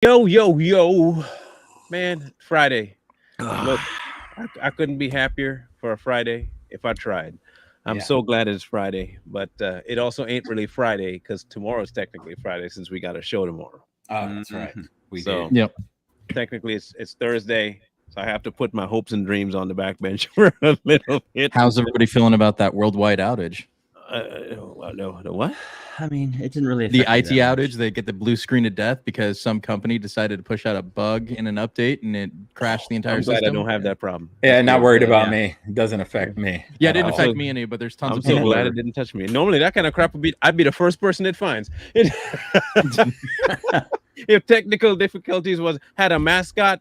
Yo, yo, yo, man, Friday. Look, I couldn't be happier for a Friday if I tried. I'm Yeah. so glad it's Friday, but it also ain't really Friday because tomorrow's technically Friday since we got a show tomorrow. Oh, that's right. Mhm. We So did. Yep. technically it's Thursday, so I have to put my hopes and dreams on the back bench for a little bit. How's everybody feeling about that worldwide outage? The what? I mean, it didn't really The affect me IT that outage, much. they get the blue screen of death because some company decided to push out a bug in an update and it crashed the entire I'm glad system. I don't have that problem. Yeah, That's not good. worried about Yeah. me. It doesn't affect me. Yeah, it at didn't all. affect me any, but there's tons I'm of so people. glad that it didn't touch me. Normally, that kind of crap would be I'd be the first person it finds. If technical difficulties had a mascot,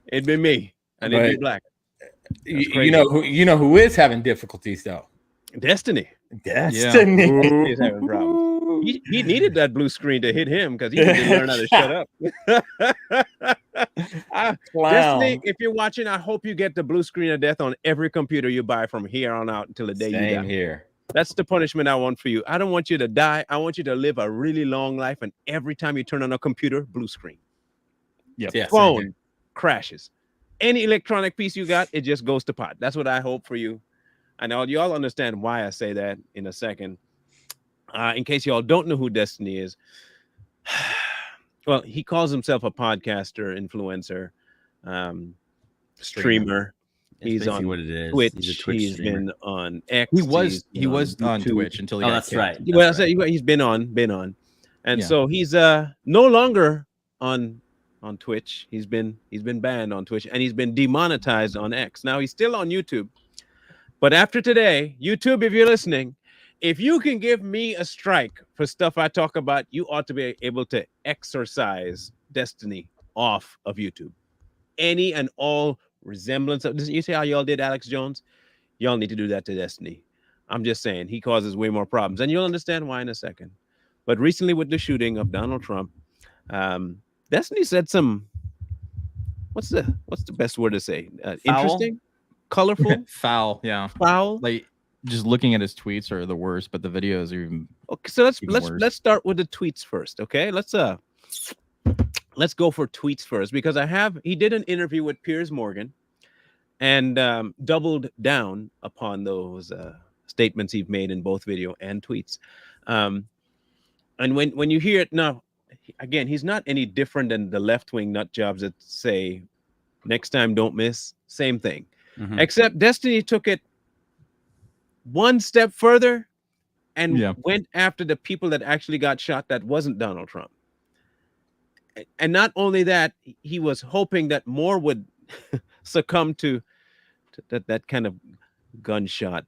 it'd be me, and it'd be But black. you know who is having difficulties though? Destiny. Destiny. He's having problems. He needed that blue screen to hit him because he didn't learn how to shut up. Destiny, Clown. if you're watching, I hope you get the blue screen of death on every computer you buy from here on out until the day you Same die. here. That's the punishment I want for you. I don't want you to die. I want you to live a really long life, and every time you turn on a computer, blue screen. Yep. Yeah, same Phone here. crashes. Any electronic piece you got, it just goes to pot. That's what I hope for you. And y'all understand why I say that in a second. In case y'all don't know who Destiny is, well, he calls himself a podcaster, influencer, streamer. That's He's basically on what it is. Twitch. He's a Twitch He's streamer. been on X. He he's was been on YouTube. Twitch until he Oh, got that's kicked. right. Well, I That's said right. he's been on, and Yeah. so he's no longer on Twitch. He's been banned on Twitch, and he's been demonetized on X. Now he's still on YouTube, but after today, YouTube, if you're listening, if you can give me a strike for stuff I talk about, you ought to be able to exorcise Destiny off of YouTube. Any and all resemblance of this. You see how y'all did Alex Jones? Y'all need to do that to Destiny. I'm just saying he causes way more problems, and you'll understand why in a second. But recently, with the shooting of Donald Trump, Destiny said some. What's the best word to say? Interesting, colorful, Foul. Yeah. foul. Like just looking at his tweets are the worst, but the videos are even. Okay, so Even worse. let's start with the tweets first. Okay, let's go for tweets first because he did an interview with Piers Morgan and doubled down upon those statements he's made in both video and tweets. And when you hear it now, again, he's not any different than the left-wing nut jobs that say, "Next time, don't miss." Same thing, Mhm. except Destiny took it one step further and Yeah. went after the people that actually got shot. That wasn't Donald Trump. And not only that, he was hoping that more would succumb to that kind of gunshot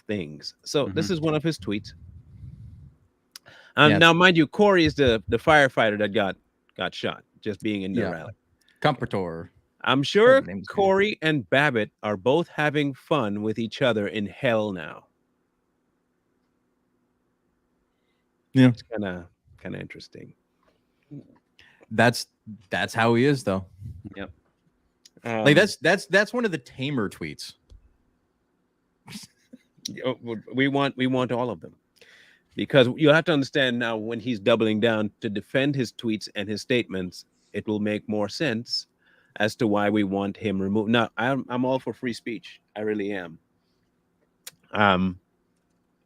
things. So this is one of his tweets. Yeah. Now, mind you, Corey is the firefighter that got shot just being in the Yeah. rally. Comfortor. I'm sure His name's Corey and Babbitt are both having fun with each other in hell now. Yeah. It's kind of interesting. That's how he is though. Yep. Like that's one of the tamer tweets. We want all of them, because you have to understand now when he's doubling down to defend his tweets and his statements, it will make more sense as to why we want him removed. Now, I'm all for free speech. I really am.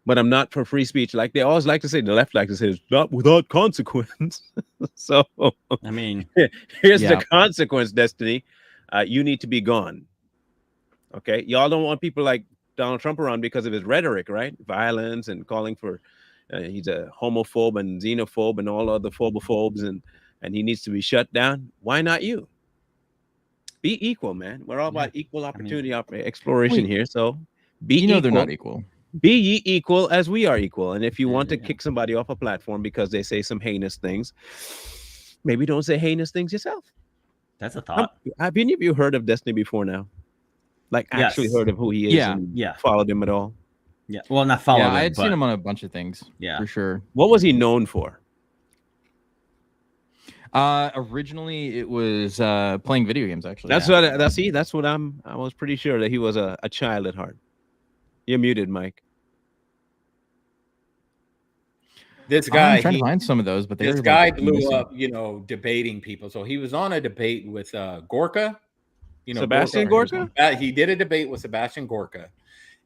But I'm not for free speech. Like they always like to say, the left like to say, it's not without consequence. So I mean, here's Yeah. the consequence, Destiny. You need to be gone. Okay, y'all don't want people like Donald Trump around because of his rhetoric, right? Violence and calling for he's a homophobe and xenophobe and all other phobophobes, and he needs to be shut down. Why not you? Be equal, man. We're all about equal opportunity exploration Wait. here. So be You know equal. they're not equal. Be ye equal as we are equal. And if you want to Yeah. kick somebody off a platform because they say some heinous things, maybe don't say heinous things yourself. that's a thought. Have any of you heard of Destiny before now? Like actually Yes. heard of who he is Yeah. and Yeah. followed him at all? Yeah. Well, not follow Yeah, him, I had seen but- him on a bunch of things. Yeah. For sure. What was he known for? Originally it was playing video games actually. That's what I was pretty sure that he was a child at heart. You're muted, Mike. This I'm guy, trying to find some of those, but this they're guy like blew missing. up, debating people. So he was on a debate with Gorka. Sebastian Gorka? He did a debate with Sebastian Gorka,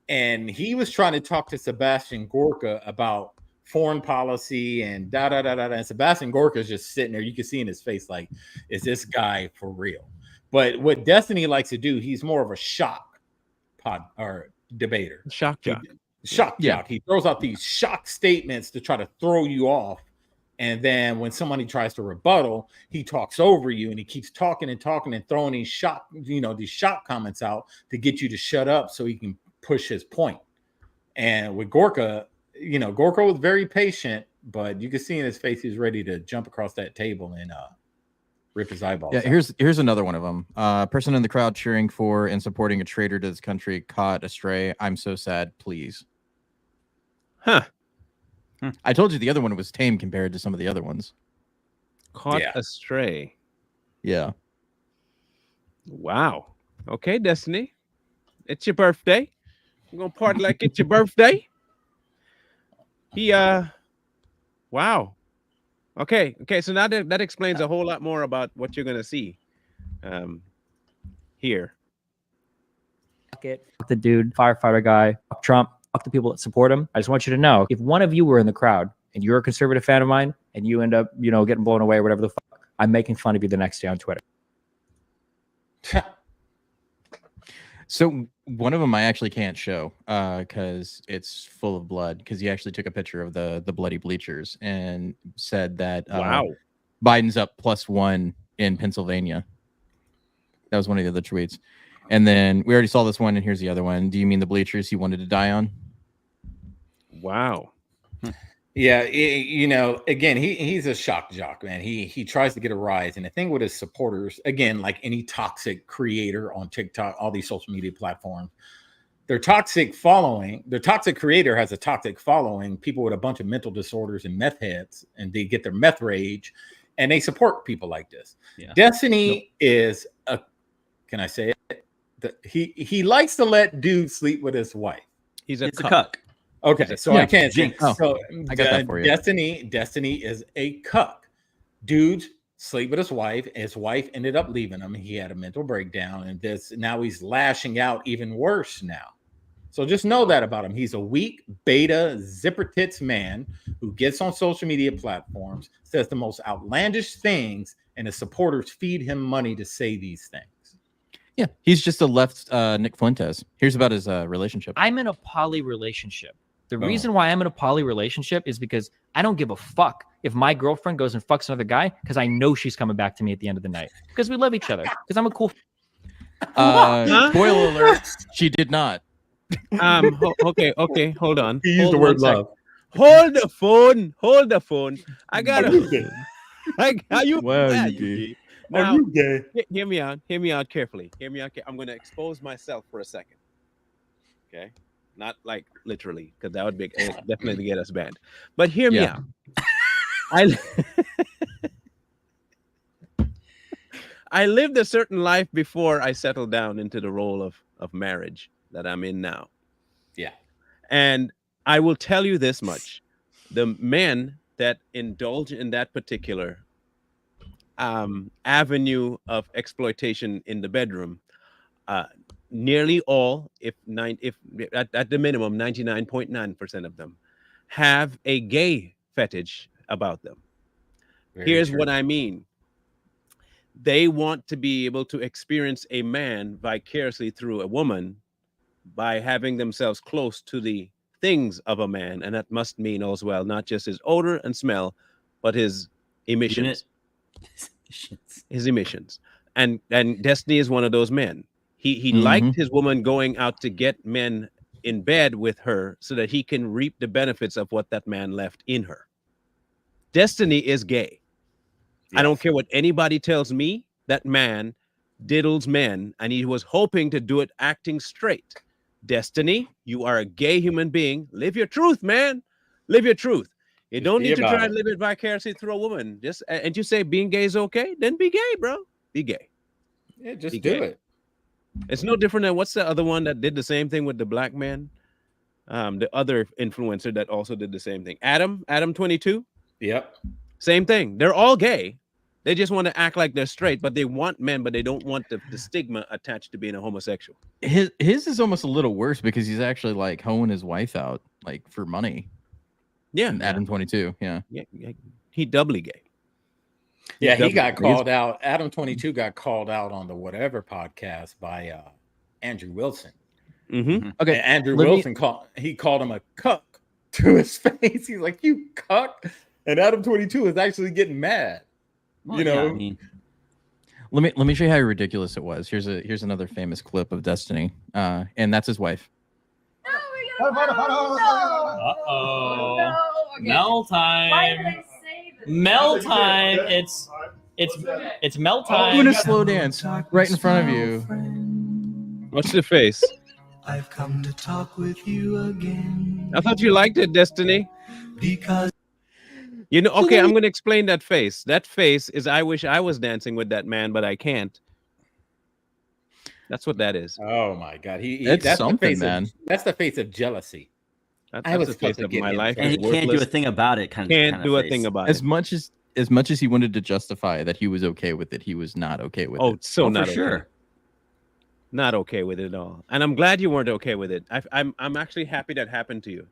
and he was trying to talk to Sebastian Gorka about foreign policy and da da da da. And Sebastian Gorka is just sitting there. You can see in his face, like, is this guy for real? But what Destiny likes to do, he's more of a shock debater. Shock jock. Jock. He throws out these shock statements to try to throw you off. And then when somebody tries to rebuttal, he talks over you and he keeps talking and talking and throwing these shock comments out to get you to shut up so he can push his point. And with Gorka, Gorka was very patient, but you can see in his face he's ready to jump across that table and rip his eyeballs out. Here's another one of them. Person in the crowd cheering for and supporting a traitor to this country caught astray. I'm so sad, please. Huh. I told you the other one was tame compared to some of the other ones. Caught astray. Yeah. Wow. Okay, Destiny. It's your birthday. We're gonna party like it's your birthday. Wow. Okay. So now that explains a whole lot more about what you're gonna see here. Fuck the dude, firefighter guy, fuck Trump, fuck the people that support him. I just want you to know, if one of you were in the crowd and you're a conservative fan of mine and you end up, getting blown away or whatever the fuck, I'm making fun of you the next day on Twitter. So one of them I actually can't show because it's full of blood, because he actually took a picture of the bloody bleachers and said that Biden's up +1 in Pennsylvania. That was one of the other tweets. And then we already saw this one, and here's the other one. Do you mean the bleachers he wanted to die on? Wow. Yeah, again, he's a shock jock, man. He tries to get a rise. And the thing with his supporters, again, like any toxic creator on TikTok, all these social media platforms, their toxic creator has a toxic following, people with a bunch of mental disorders and meth heads, and they get their meth rage, and they support people like this. Yeah. Destiny is can I say it? He likes to let dudes sleep with his wife. He's a cuck. Okay, so I can't jinx. So I got that for you. Destiny is a cuck. Dude sleep with his wife. His wife ended up leaving him. He had a mental breakdown, and now he's lashing out even worse now. So just know that about him. He's a weak, beta, zipper tits man who gets on social media platforms, says the most outlandish things, and his supporters feed him money to say these things. Yeah, he's just a left Nick Fuentes. Here's about his relationship. I'm in a poly relationship. The reason why I'm in a poly relationship is because I don't give a fuck if my girlfriend goes and fucks another guy, because I know she's coming back to me at the end of the night, because we love each other, because I'm a cool. Spoiler alert, she did not. Okay, hold on. He used the word love. Hold the phone. I got it. Are you gay? Now, are you gay? Hear me out carefully. I'm going to expose myself for a second. Okay? Not like literally, because that would be definitely get us banned. But hear me out. I lived a certain life before I settled down into the role of marriage that I'm in now. Yeah. And I will tell you this much. The men that indulge in that particular avenue of exploitation in the bedroom, nearly all, if at the minimum 99.9% of them, have a gay fetish about them. Here's what I mean. They want to be able to experience a man vicariously through a woman by having themselves close to the things of a man, and that must mean as well not just his odor and smell, but his emissions. His emissions. And Destiny is one of those men. He liked his woman going out to get men in bed with her so that he can reap the benefits of what that man left in her. Destiny is gay. Yes. I don't care what anybody tells me. That man diddles men, and he was hoping to do it acting straight. Destiny, you are a gay human being. Live your truth, man. Live your truth. You don't need to try and live it vicariously through a woman. And you say being gay is okay, then be gay, bro. Be gay. Yeah, just do it. It's no different than what's the other one that did the same thing with the black man? the other influencer that also did the same thing. Adam 22. Yep. Same thing. They're all gay. They just want to act like they're straight, but they want men, but they don't want the stigma attached to being a homosexual. His is almost a little worse because he's actually like hoeing his wife out like for money. Yeah. Adam 22. Yeah. He doubly gay. Yeah, he got called out. Adam 22 got called out on the whatever podcast by Andrew Wilson. Mm-hmm. Okay, and Andrew Wilson called him a cuck to his face. He's like, "You cuck," and Adam 22 is actually getting mad. Well, yeah, I mean, let me show you how ridiculous it was. Here's another famous clip of Destiny, and that's his wife. Uh-oh. Mel time. Mel time. It's Mel time. I'm doing a slow dance right in front of you. What's the face? I've come to talk with you again. I thought you liked it, Destiny. Because okay, I'm going to explain that face. That face is I wish I was dancing with that man, but I can't. That's what that is. Oh my God, that's something, the face man. That's the face of jealousy. That's the face of my life. And he can't do a thing about it. Can't do a thing about it. As much as he wanted to justify that he was okay with it, he was not okay with it. Oh, so not for okay. sure. Not okay with it at all. And I'm glad you weren't okay with it. I'm actually happy that happened to you.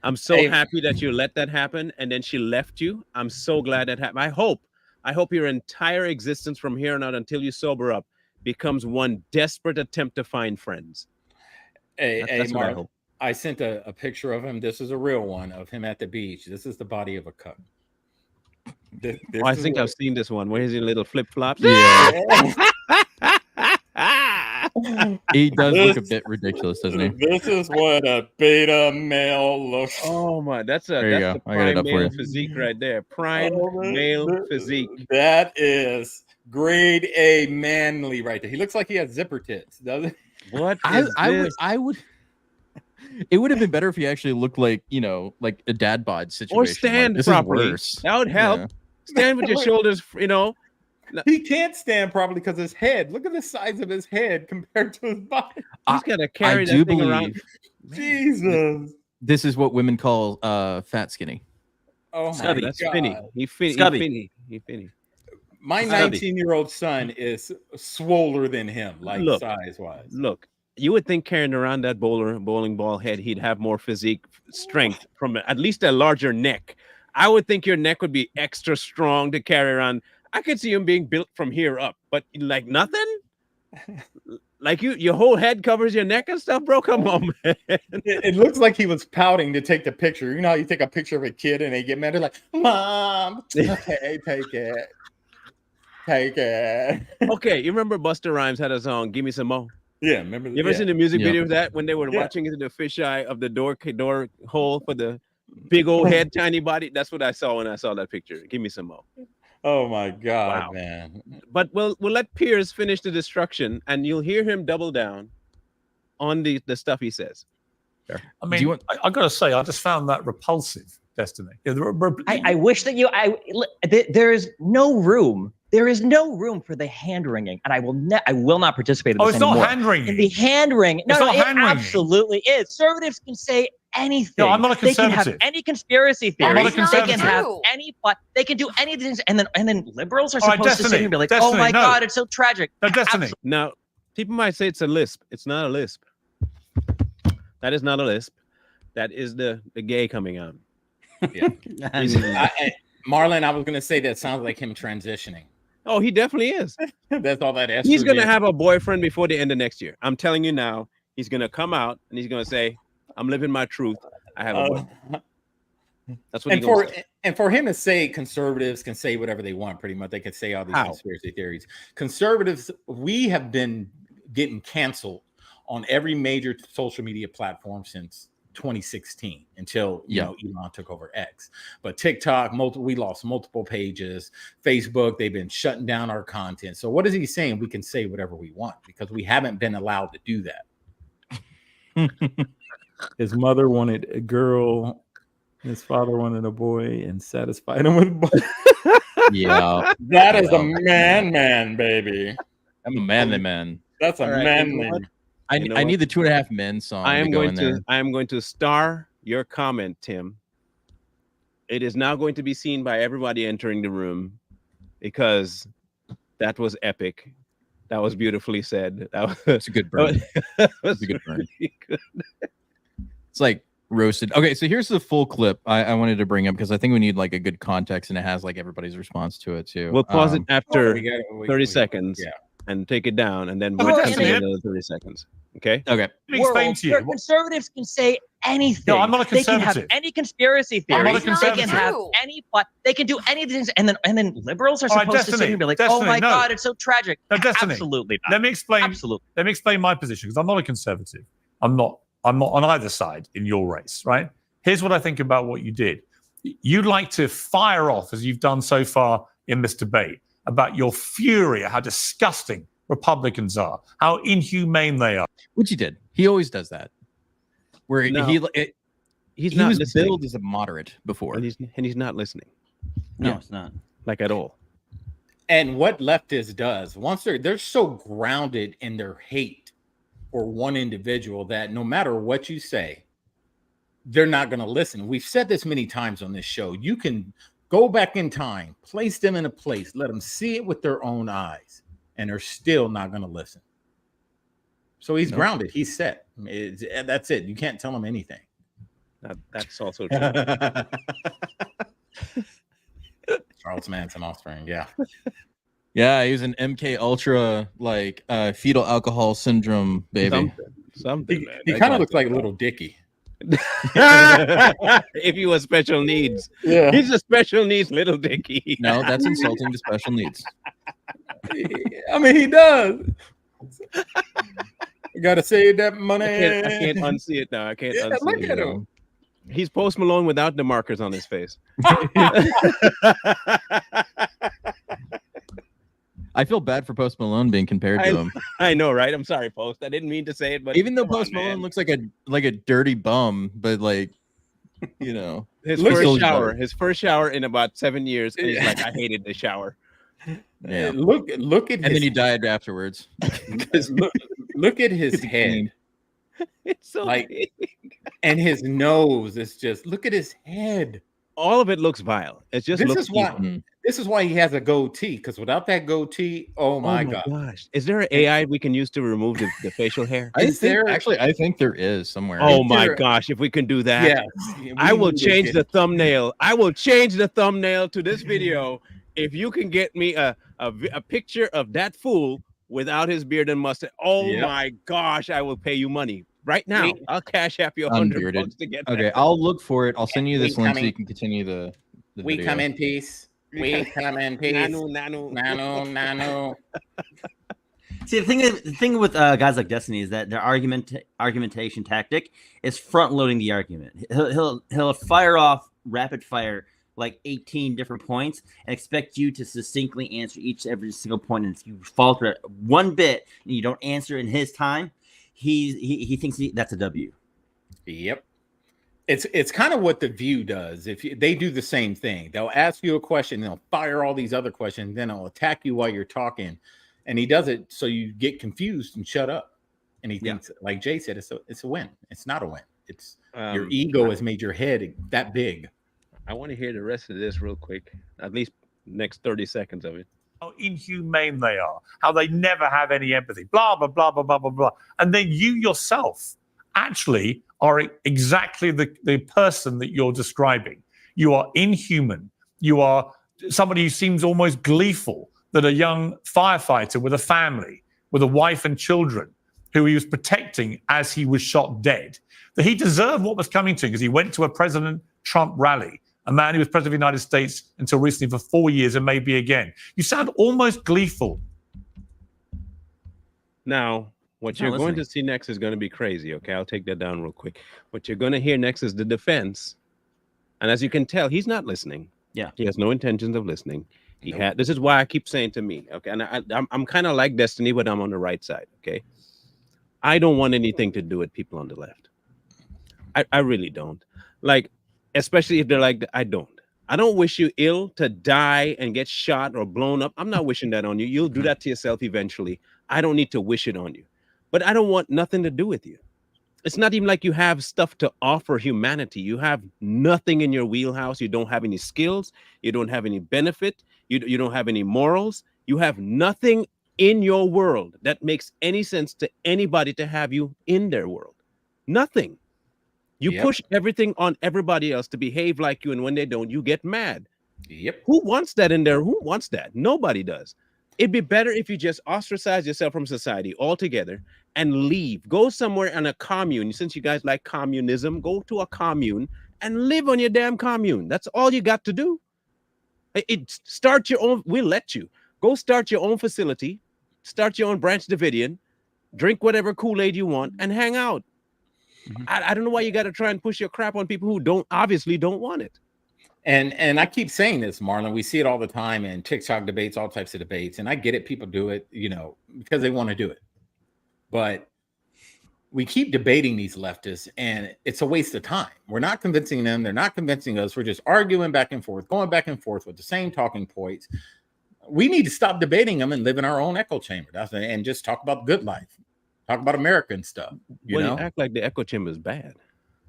I'm so happy that you let that happen and then she left you. I'm so glad that happened. I hope your entire existence from here on out until you sober up becomes one desperate attempt to find friends. That's Mark, I hope. I sent a picture of him. This is a real one of him at the beach. This is the body of a cuck. I think I've seen this one. Where he's in little flip flops. Yeah. He does look a bit ridiculous, doesn't he? This is what a beta male looks. Oh my, that's the prime male physique right there. Prime male physique. That is grade A manly right there. He looks like he has zipper tits, doesn't he? What? I would. It would have been better if he actually looked like, like a dad bod situation. Or stand like, properly. That would help. Yeah. Stand with your shoulders, He can't stand properly because his head. Look at the size of his head compared to his body. He's got to carry that thing around. Jesus. This is what women call fat skinny. Oh my God. That's finny. He finny. My 19-year-old son is swoller than him, like size-wise. Look, you would think carrying around that bowling ball head, he'd have more physique strength from at least a larger neck. I would think your neck would be extra strong to carry around. I could see him being built from here up, but like nothing? Like your whole head covers your neck and stuff, bro? Come on, man. It looks like he was pouting to take the picture. You know how you take a picture of a kid and they get mad? They're like, Mom, okay, take it. Take it. Okay, you remember Busta Rhymes had a song, Give Me Some More? Yeah, remember. You ever seen the music video of that when they were watching into the fisheye of the door hole for the big old head, tiny body? That's what I saw when I saw that picture. Give me some more. Oh my God, man. But we'll let Piers finish the destruction and you'll hear him double down on the stuff he says. Sure. I mean, I got to say, I just found that repulsive, Destiny. I wish that there is no room. There is no room for the hand wringing, and I will not participate in this anymore. Oh, it's not hand wringing. The hand wringing. No, it absolutely is. Conservatives can say anything. No, I'm not a conservative. They can have any conspiracy theory. I'm not a conservative. They can have any plot. They can do anything, and then liberals are supposed to sit here and be like, Destiny, "Oh my God, it's so tragic." No, Destiny. Now, people might say it's a lisp. It's not a lisp. That is not a lisp. That is the gay coming out. Yeah. Marlon, I was going to say that sounds like him transitioning. Oh, he definitely is. That's all that. He's going to have a boyfriend before the end of next year. I'm telling you now. He's going to come out and he's going to say, "I'm living my truth. I have a boyfriend." That's what he's going to say. And for him to say conservatives can say whatever they want, pretty much. They can say all these conspiracy theories. Conservatives, we have been getting canceled on every major social media platform since 2016 until Elon took over X. But TikTok, we lost multiple pages. Facebook, they've been shutting down our content. So what is he saying? We can say whatever we want because we haven't been allowed to do that. His mother wanted a girl, his father wanted a boy, and satisfied him with both. Yeah, that is a man, baby. I'm a manly man. That's a manly. I need the 2.5 Men song. I am going there. I am going to star your comment, Tim. It is now going to be seen by everybody entering the room because that was epic. That was beautifully said. It's a good burn. It's a good burn. It's like roasted. Okay, so here's the full clip I wanted to bring up because I think we need like a good context and it has like everybody's response to it too. We'll pause it after 30 seconds. Yeah. And take it down, and then we'll continue another 30 seconds. Okay. Okay. Explain to you. Where conservatives can say anything. No, I'm not a conservative. They can have any conspiracy theories. I'm not a conservative. They can have any plot. They can do any of these things, and then liberals are supposed to sit here and be like, Destiny, "Oh my no. God, it's so tragic." No, Destiny. Absolutely not. Let me explain. Absolutely. Let me explain my position because I'm not a conservative. I'm not on either side in your race, right? Here's what I think about what you did. You'd like to fire off, as you've done so far in this debate, about your fury at how disgusting Republicans are, how inhumane they are. Which he did. He always does that. Where he was billed as a moderate before, and he's not listening. No, it's not like at all. And what leftist does once they're so grounded in their hate for one individual that no matter what you say, they're not going to listen. We've said this many times on this show. You can go back in time, place them in a place, let them see it with their own eyes, and they're still not going to listen. So he's grounded. He's set. That's it. You can't tell him anything. That's also true. Charles Manson offspring. Yeah. Yeah, he was an MK Ultra, like fetal alcohol syndrome baby. Something. He kind of looks like a little Dickie. If he was special needs, yeah, he's a special needs little Dickie. No, that's insulting to special needs. I mean, he does. You gotta save that money. I can't unsee it now. I can't unsee look it. at him. He's Post Malone without the markers on his face. I feel bad for Post Malone being compared to him. I know, right? I'm sorry, Post. I didn't mean to say it, but even though Post Malone looks like a dirty bum, but like, you know, his first shower in about 7 years, and he's like, I hated the shower. Yeah. Look at, and then he died afterwards. look at his head. It's so like, big. And his nose is just. Look at his head. All of it looks vile. It just looks evil. This is why he has a goatee, because without that goatee, oh my gosh. Is there an AI we can use to remove the facial hair? I think there is somewhere. Oh my gosh, if we can do that. Yes. I will change the thumbnail. I will change the thumbnail to this video if you can get me a picture of that fool without his beard and mustache. Oh my gosh, I will pay you money. Right now, I'll cash app you $100 to get that. Okay, I'll look for it. I'll send you this link so you can continue the we video. Come in peace. We come in peace. Nano. See, the thing with guys like Destiny is that their argumentation tactic is front loading the argument. He'll fire off rapid fire like 18 different points and expect you to succinctly answer every single point. And if you falter at one bit and you don't answer in his time, he thinks that's a W. Yep. It's kind of what The View does. They do the same thing. They'll ask you a question, they'll fire all these other questions, then they'll attack you while you're talking. And he does it so you get confused and shut up. And he thinks, like Jay said, it's a win. It's not a win. It's your ego has made your head that big. I want to hear the rest of this real quick. At least next 30 seconds of it. How inhumane they are, how they never have any empathy, blah, blah, blah, blah, blah, blah, blah. And then you yourself actually are exactly the person that you're describing. You are inhuman. You are somebody who seems almost gleeful that a young firefighter with a family, with a wife and children, who he was protecting as he was shot dead, that he deserved what was coming to him because he went to a President Trump rally, a man who was president of the United States until recently for 4 years and maybe again. You sound almost gleeful. Now, what you're going to see next is going to be crazy. Okay, I'll take that down real quick. What you're going to hear next is the defense. And as you can tell, he's not listening. Yeah. He has no intentions of listening. This is why I keep saying to me, okay, and I'm kind of like Destiny, but I'm on the right side, okay? I don't want anything to do with people on the left. I really don't. Like, especially if they're like, I don't wish you ill to die and get shot or blown up. I'm not wishing that on you. You'll do that to yourself eventually. I don't need to wish it on you. but I don't want nothing to do with you. It's not even like you have stuff to offer humanity. You have nothing in your wheelhouse. You don't have any skills. You don't have any benefit. You don't have any morals. You have nothing in your world that makes any sense to anybody to have you in their world. Nothing. You push everything on everybody else to behave like you, and when they don't, you get mad. Yep. Who wants that in there? Who wants that? Nobody does. It'd be better if you just ostracize yourself from society altogether and leave. Go somewhere in a commune. Since you guys like communism, go to a commune and live on your damn commune. That's all you got to do. Start your own. We'll let you. Go start your own facility. Start your own Branch Davidian. Drink whatever Kool-Aid you want and hang out. I don't know why you got to try and push your crap on people who obviously don't want it. And I keep saying this, Marlon. We see it all the time in TikTok debates, all types of debates. And I get it. People do it, because they want to do it. But we keep debating these leftists, and it's a waste of time. We're not convincing them. They're not convincing us. We're just arguing back and forth, going back and forth with the same talking points. We need to stop debating them and live in our own echo chamber. And just talk about good life. Talk about American stuff. You act like the echo chamber is bad.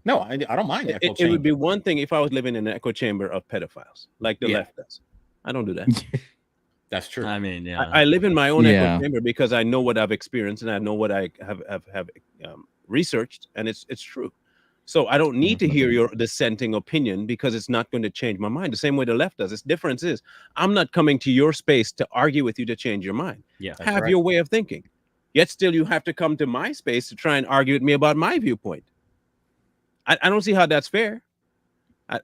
No, I don't mind the echo chamber. It would be one thing if I was living in an echo chamber of pedophiles, like the left does. I don't do that. That's true. I mean, yeah. I live in my own echo chamber because I know what I've experienced and I know what I have researched, and it's true. So I don't need to hear your dissenting opinion because it's not going to change my mind. The same way the left does. Its difference is I'm not coming to your space to argue with you to change your mind. Yeah, have your way of thinking. Yet still you have to come to my space to try and argue with me about my viewpoint. I don't see how that's fair.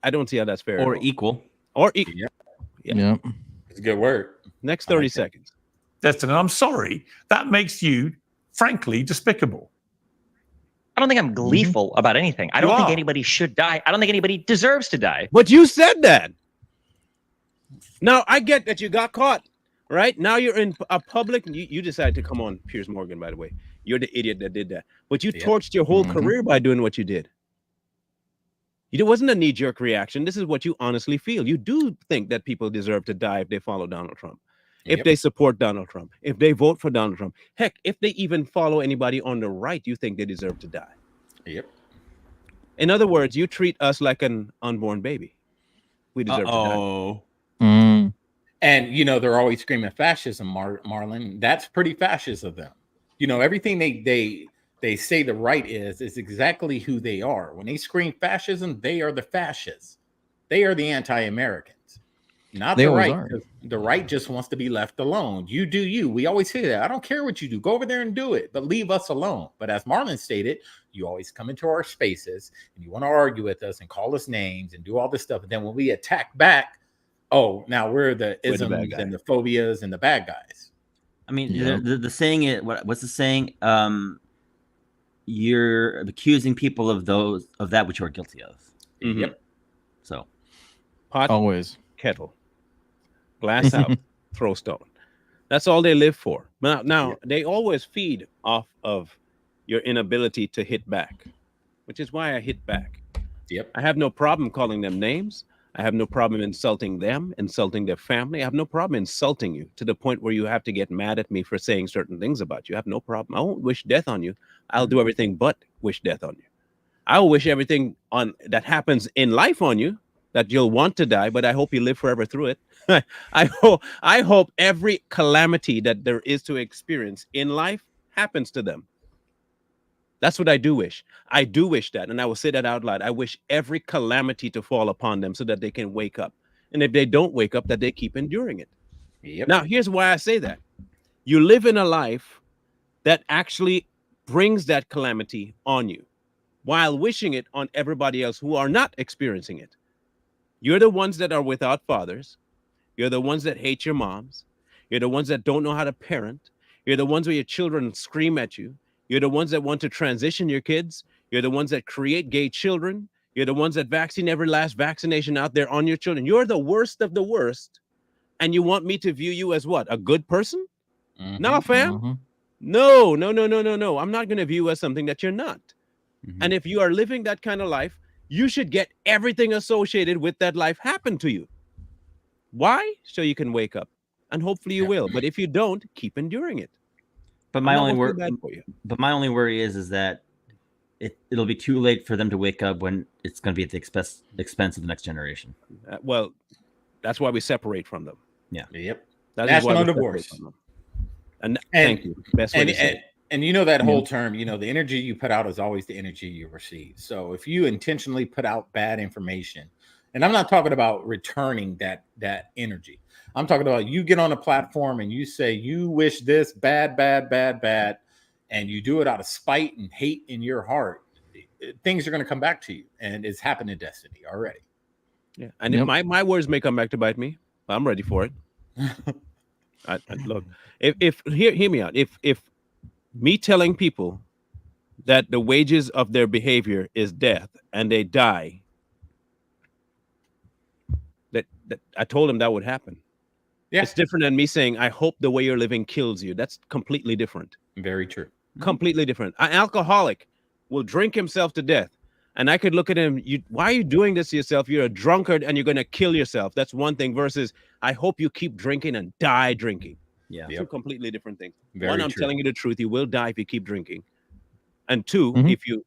I don't see how that's fair. Or equal. Or equal. Yeah. It's a good word. Next 30 seconds. Destin, I'm sorry. That makes you, frankly, despicable. I don't think I'm gleeful about anything. I don't think anybody should die. I don't think anybody deserves to die. But you said that. Now, I get that you got caught, right? Now you're in a public, you decided to come on Piers Morgan, by the way. You're the idiot that did that. But you torched your whole career by doing what you did. It wasn't a knee-jerk reaction. This is what you honestly feel. You do think that people deserve to die if they follow Donald Trump, if they support Donald Trump, if they vote for Donald Trump. Heck, if they even follow anybody on the right, you think they deserve to die. Yep. In other words, you treat us like an unborn baby. We deserve to die. And, they're always screaming fascism, Marlon. That's pretty fascist of them. Everything they say the right is exactly who they are. When they scream fascism, they are the fascists. They are the anti-Americans, not the right. The right just wants to be left alone. You do you. We always say that. I don't care what you do. Go over there and do it, but leave us alone. But as Marlon stated, you always come into our spaces and you want to argue with us and call us names and do all this stuff. And then when we attack back, now we're the isms and the phobias and the bad guys. I mean, the saying is what's the saying? You're accusing people of that which you are guilty of. Yep. So, pot always, kettle, glass out, throw stone. That's all they live for. Now they always feed off of your inability to hit back, which is why I hit back. Yep. I have no problem calling them names. I have no problem insulting them, insulting their family. I have no problem insulting you to the point where you have to get mad at me for saying certain things about you. I have no problem. I won't wish death on you. I'll do everything but wish death on you. I'll wish everything on that happens in life on you, that you'll want to die, but I hope you live forever through it. I hope every calamity that there is to experience in life happens to them. That's what I do wish. I do wish that, and I will say that out loud. I wish every calamity to fall upon them so that they can wake up. And if they don't wake up, that they keep enduring it. Yep. Now, here's why I say that. You live in a life that actually brings that calamity on you while wishing it on everybody else who are not experiencing it. You're the ones that are without fathers. You're the ones that hate your moms. You're the ones that don't know how to parent. You're the ones where your children scream at you. You're the ones that want to transition your kids. You're the ones that create gay children. You're the ones that vaccine every last vaccination out there on your children. You're the worst of the worst. And you want me to view you as what? A good person? No, fam. No. I'm not going to view you as something that you're not. And if you are living that kind of life, you should get everything associated with that life happen to you. Why? So you can wake up. And hopefully you will. But if you don't, keep enduring it. But my only worry is that it'll be too late for them to wake up when it's going to be at the expense of the next generation. Well, that's why we separate from them. Yeah. Yep. That National is why we divorce. separate from them. And thank you. Best way to say it. And you know that whole term, you know, the energy you put out is always the energy you receive. So if you intentionally put out bad information, and I'm not talking about returning that energy. I'm talking about you get on a platform and you say you wish this bad, and you do it out of spite and hate in your heart. Things are going to come back to you, and it's happened in Destiny already. Yeah, and if my words may come back to bite me, I'm ready for it. Look, if hear me out. If me telling people that the wages of their behavior is death and they die, that I told them that would happen. Yeah. It's different than me saying, I hope the way you're living kills you. That's completely different. Very true. Completely different. An alcoholic will drink himself to death. And I could look at him, why are you doing this to yourself? You're a drunkard and you're going to kill yourself. That's one thing versus, I hope you keep drinking and die drinking. Yeah. Two completely different things. Very One, I'm true. telling you the truth. You will die if you keep drinking. And two,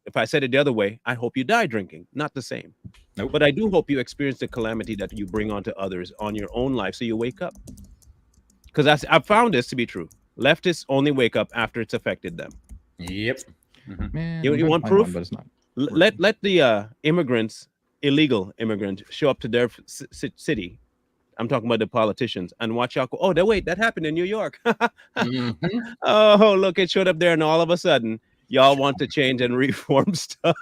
if I said it the other way, I hope you die drinking. Not the same. Nope. But I do hope you experience the calamity that you bring onto others on your own life so you wake up. Because I've found this to be true. Leftists only wake up after it's affected them. Yep. Man, You want proof? but it's not. Let the illegal immigrants, show up to their city. I'm talking about the politicians, and watch out. Oh, wait, that happened in New York. Oh, look, it showed up there, and all of a sudden, y'all want to change and reform stuff.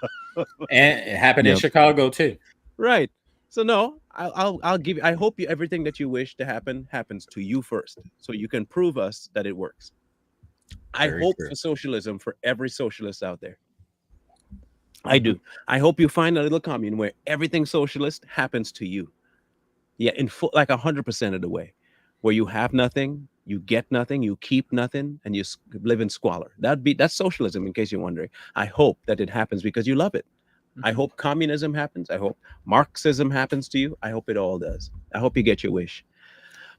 And it happened in Chicago too. Right. So no, I'll give you. I hope everything that you wish to happen happens to you first, so you can prove us that it works. I hope for socialism for every socialist out there. I do. I hope you find a little commune where everything socialist happens to you. Yeah, in full, like 100% of the way, where you have nothing, you get nothing, you keep nothing, and you live in squalor. That's socialism, in case you're wondering. I hope that it happens because you love it. I hope communism happens. I hope Marxism happens to you. I hope it all does. I hope you get your wish.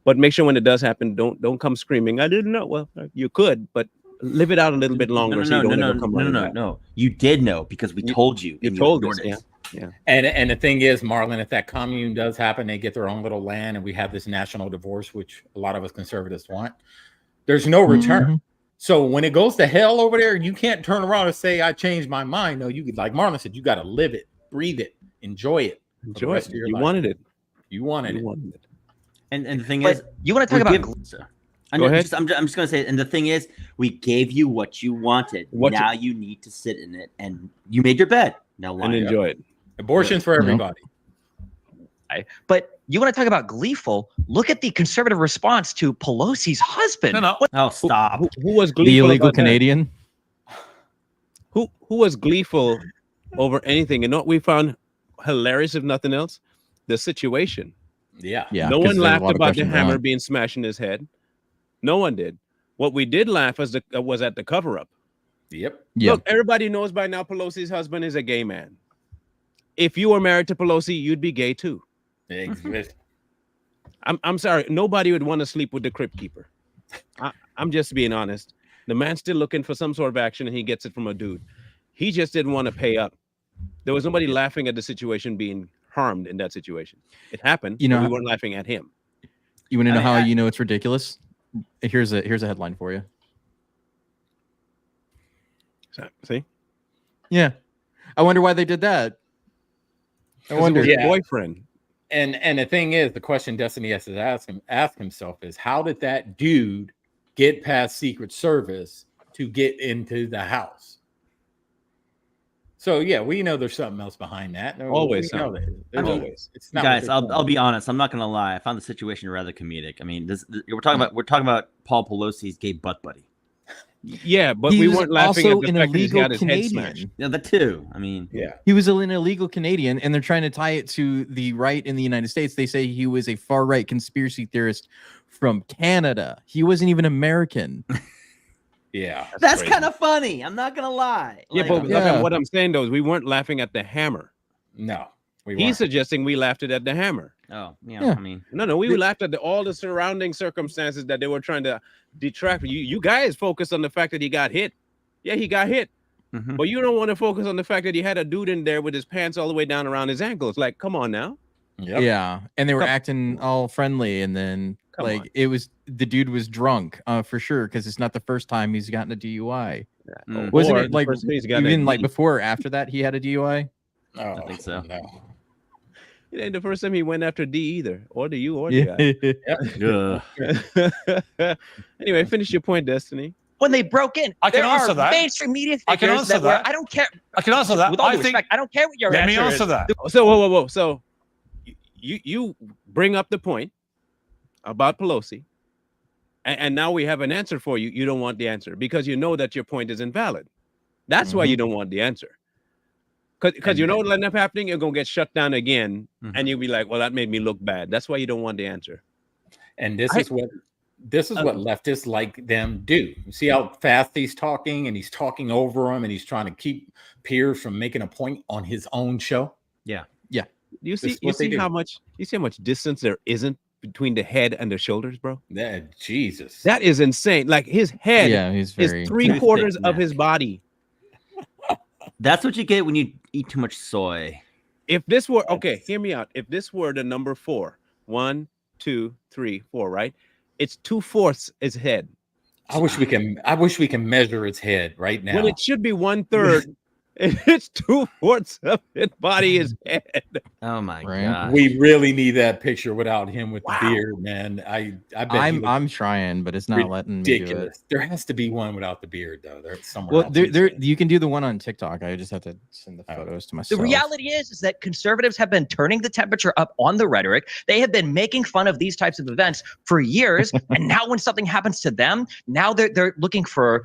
But make sure when it does happen, don't come screaming, I didn't know. Well, you could, but live it out a little bit longer. No. You did know because we told you. You told us. Yeah. And the thing is, Marlon, if that commune does happen, they get their own little land, and we have this national divorce, which a lot of us conservatives want. There's no return. So when it goes to hell over there, you can't turn around and say, I changed my mind. No, you could, like Marlon said, you got to live it, breathe it, enjoy it. Enjoy it. You wanted it. You wanted it. And the thing is, you want to talk about. Go ahead. I'm just going to say, and the thing is, we gave you what you wanted. Now you need to sit in it, and you made your bed. Now lie and enjoy it. Abortions for everybody. But you want to talk about gleeful? Look at the conservative response to Pelosi's husband. Oh, stop. Who was gleeful? The illegal Canadian. Who was gleeful over anything? And what we found hilarious, if nothing else, the situation. Yeah. No one laughed about the hammer being smashed in his head. No one did. What we did laugh was at the cover-up. Yep. Look, everybody knows by now Pelosi's husband is a gay man. If you were married to Pelosi, you'd be gay too. I'm sorry. Nobody would want to sleep with the crypt keeper. I'm just being honest. The man's still looking for some sort of action, and he gets it from a dude. He just didn't want to pay up. There was nobody laughing at the situation being harmed in that situation. It happened. But we weren't laughing at him. You want to know how you know it's ridiculous? Here's a headline for you. See? Yeah. I wonder why they did that. I wonder. Boyfriend. And the thing is, the question Destiny has to ask himself is, how did that dude get past Secret Service to get into the house? So yeah, we know there's something else behind that. Always. It's not, guys, I'll be honest. I'm not gonna lie. I found the situation rather comedic. I mean, we're talking about Paul Pelosi's gay butt buddy. Yeah, but we weren't laughing at the fact that he's got his head smashed. Yeah, that too. I mean, he was an illegal Canadian, and they're trying to tie it to the right in the United States. They say he was a far right conspiracy theorist from Canada. He wasn't even American. Yeah, that's kind of funny. I'm not gonna lie. But what I'm saying though is we weren't laughing at the hammer. No, he's suggesting we laughed at the hammer. Oh, Yeah. I mean, No, we laughed at all the surrounding circumstances that they were trying to detract. You guys focus on the fact that he got hit. Yeah, he got hit. mhm. But you don't want to focus on the fact that he had a dude in there with his pants all the way down around his ankles. Like, come on now. Yep. Yeah, and they were Come acting all friendly, and then Come like on. it was the dude was drunk for sure because it's not the first time he's gotten a DUI. Mm. Wasn't Or it the like first time he's got even a like D. before or after that he had a DUI? Oh, I think so. No. It ain't the first time he went after D either, or the U or the Yeah. I. Anyway, finish your point, Destiny. When they broke in, I can there answer are that. mainstream media I can figures answer that were, that. I don't care. I can answer that. With all I due think. respect, I don't care what your Let me answer answer is. that. So whoa. So you bring up the point about Pelosi, and now we have an answer for you. You don't want the answer because you know that your point is invalid. That's why you don't want the answer. Because you know what'll end up happening, you're gonna get shut down again, and you'll be like, "Well, that made me look bad." That's why you don't want the answer. And this is what leftists like them do. You see how fast he's talking, and he's talking over them, and he's trying to keep Piers from making a point on his own show. Yeah. You This is see what they do. how much distance there isn't between the head and the shoulders, bro? Jesus. That is insane. Like his head Yeah, he's very is 3/4 of his body. That's what you get when you eat too much soy. If this were okay, hear me out. If this were the number 4, 1, 2, 3, 4, right? It's 2/4 his head. I wish we can measure its head right now. Well, it should be 1/3. It's 2/4 of his body is head. Oh my Right. god. We really need that picture without him with Wow. the beard, man. I bet I'm trying, but it's not letting me do it. ridiculous. There has to be one without the beard, though. There's somewhere. Well, else. there you can do the one on TikTok. I just have to send the photos to The myself. reality is that conservatives have been turning the temperature up on the rhetoric. They have been making fun of these types of events for years, and now when something happens to them, now they're looking for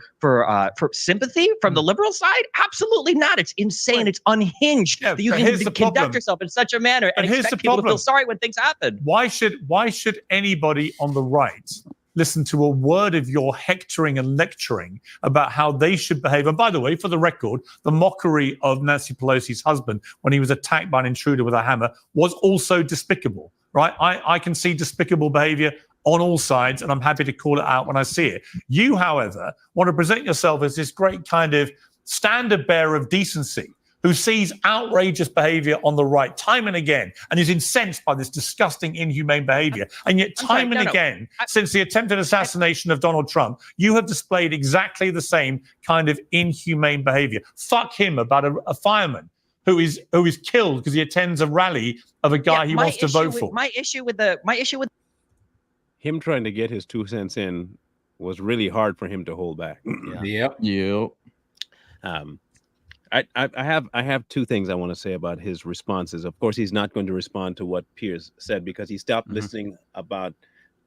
sympathy from the liberal side. Absolutely not. It's insane. It's unhinged Yeah, that you but can here's the conduct problem. yourself in such a manner and But here's expect the people to feel problem. sorry when things happen. Why should anybody on the right listen to a word of your hectoring and lecturing about how they should behave? And by the way, for the record, the mockery of Nancy Pelosi's husband when he was attacked by an intruder with a hammer was also despicable, right? I can see despicable behavior on all sides, and I'm happy to call it out when I see it. You, however, want to present yourself as this great kind of standard bearer of decency who sees outrageous behavior on the right time and again and is incensed by this disgusting, inhumane behavior. And yet time and again, since the attempted assassination of Donald Trump, you have displayed exactly the same kind of inhumane behavior. Fuck him about a fireman who is killed because he attends a rally of a guy he wants to vote for. My issue with Him trying to get his 2 cents in was really hard for him to hold back. Yep. I have 2 things I want to say about his responses. Of course, he's not going to respond to what Piers said because he stopped listening about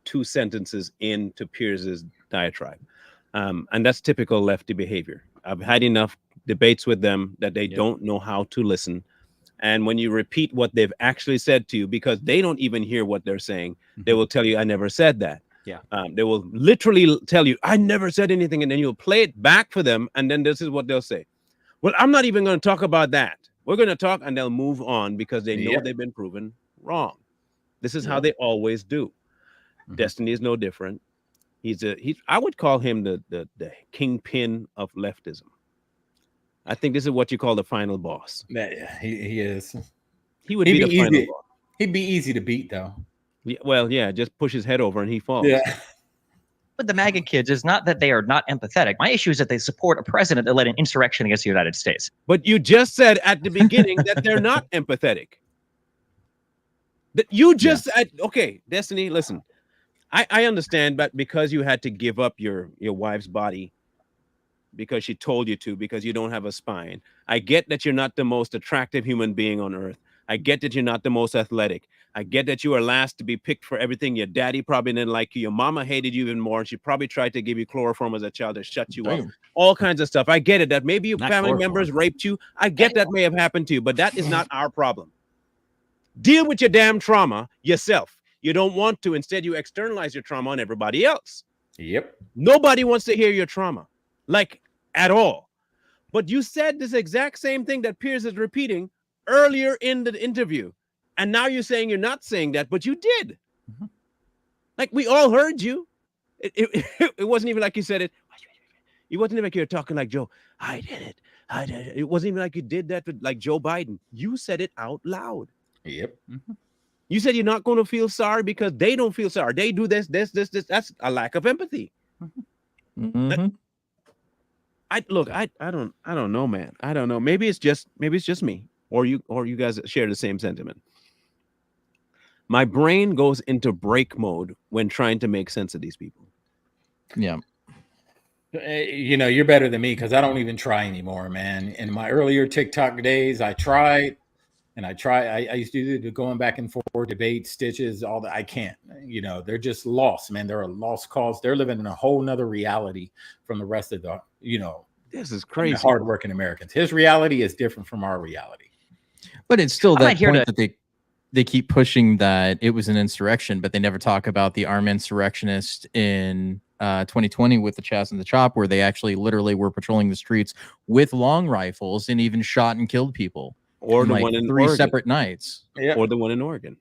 2 sentences into Piers's diatribe. And that's typical lefty behavior. I've had enough debates with them that they don't know how to listen. And when you repeat what they've actually said to you, because they don't even hear what they're saying, they will tell you, I never said that. Yeah. They will literally tell you, I never said anything. And then you'll play it back for them. And then this is what they'll say. Well, I'm not even going to talk about that. We're going to talk, and they'll move on because they know they've been proven wrong. This is how they always do. Destiny is no different. I would call him the kingpin of leftism. I think this is what you call the final boss. Yeah, he is. He would be the final boss. He'd be easy to beat, though. Yeah, well, yeah, just push his head over and he falls. Yeah. with the MAGA kids is not that they are not empathetic. My issue is that they support a president that led an insurrection against the United States. But you just said at the beginning that they're not empathetic. That you just said, okay, Destiny, listen. I understand, but because you had to give up your wife's body because she told you to, because you don't have a spine. I get that you're not the most attractive human being on earth. I get that you're not the most athletic. I get that you are last to be picked for everything. Your daddy probably didn't like you. Your mama hated you even more. And she probably tried to give you chloroform as a child to shut you up. All kinds of stuff. I get it that maybe your family members raped you. I get that may have happened to you, but that is not our problem. Deal with your damn trauma yourself. You don't want to. Instead, you externalize your trauma on everybody else. Yep. Nobody wants to hear your trauma, like at all. But you said this exact same thing that Piers is repeating earlier in the interview. And now you're saying you're not saying that, but you did. Like, we all heard you. It wasn't even like you said it. It wasn't even like you were talking like Joe. I did it. I did it. It wasn't even like you did that with like Joe Biden. You said it out loud. Yep. You said you're not going to feel sorry because they don't feel sorry. They do this. That's a lack of empathy. I don't know, man. I don't know. Maybe it's just me, or you guys share the same sentiment. My brain goes into break mode when trying to make sense of these people. Yeah. You know, you're better than me because I don't even try anymore, man. In my earlier TikTok days, I tried. I used to do the going back and forth debate, stitches, all that. I can't. You know, they're just lost, man. They're a lost cause. They're living in a whole nother reality from the rest of the, you know, this is crazy. Hardworking Americans. His reality is different from our reality. But it's still that point that they keep pushing that it was an insurrection, but they never talk about the armed insurrectionists in 2020 with the Chaz and the Chop, where they actually literally were patrolling the streets with long rifles and even shot and killed people. Or the like one in 3 Oregon. separate nights. Yeah. Or the one in Oregon.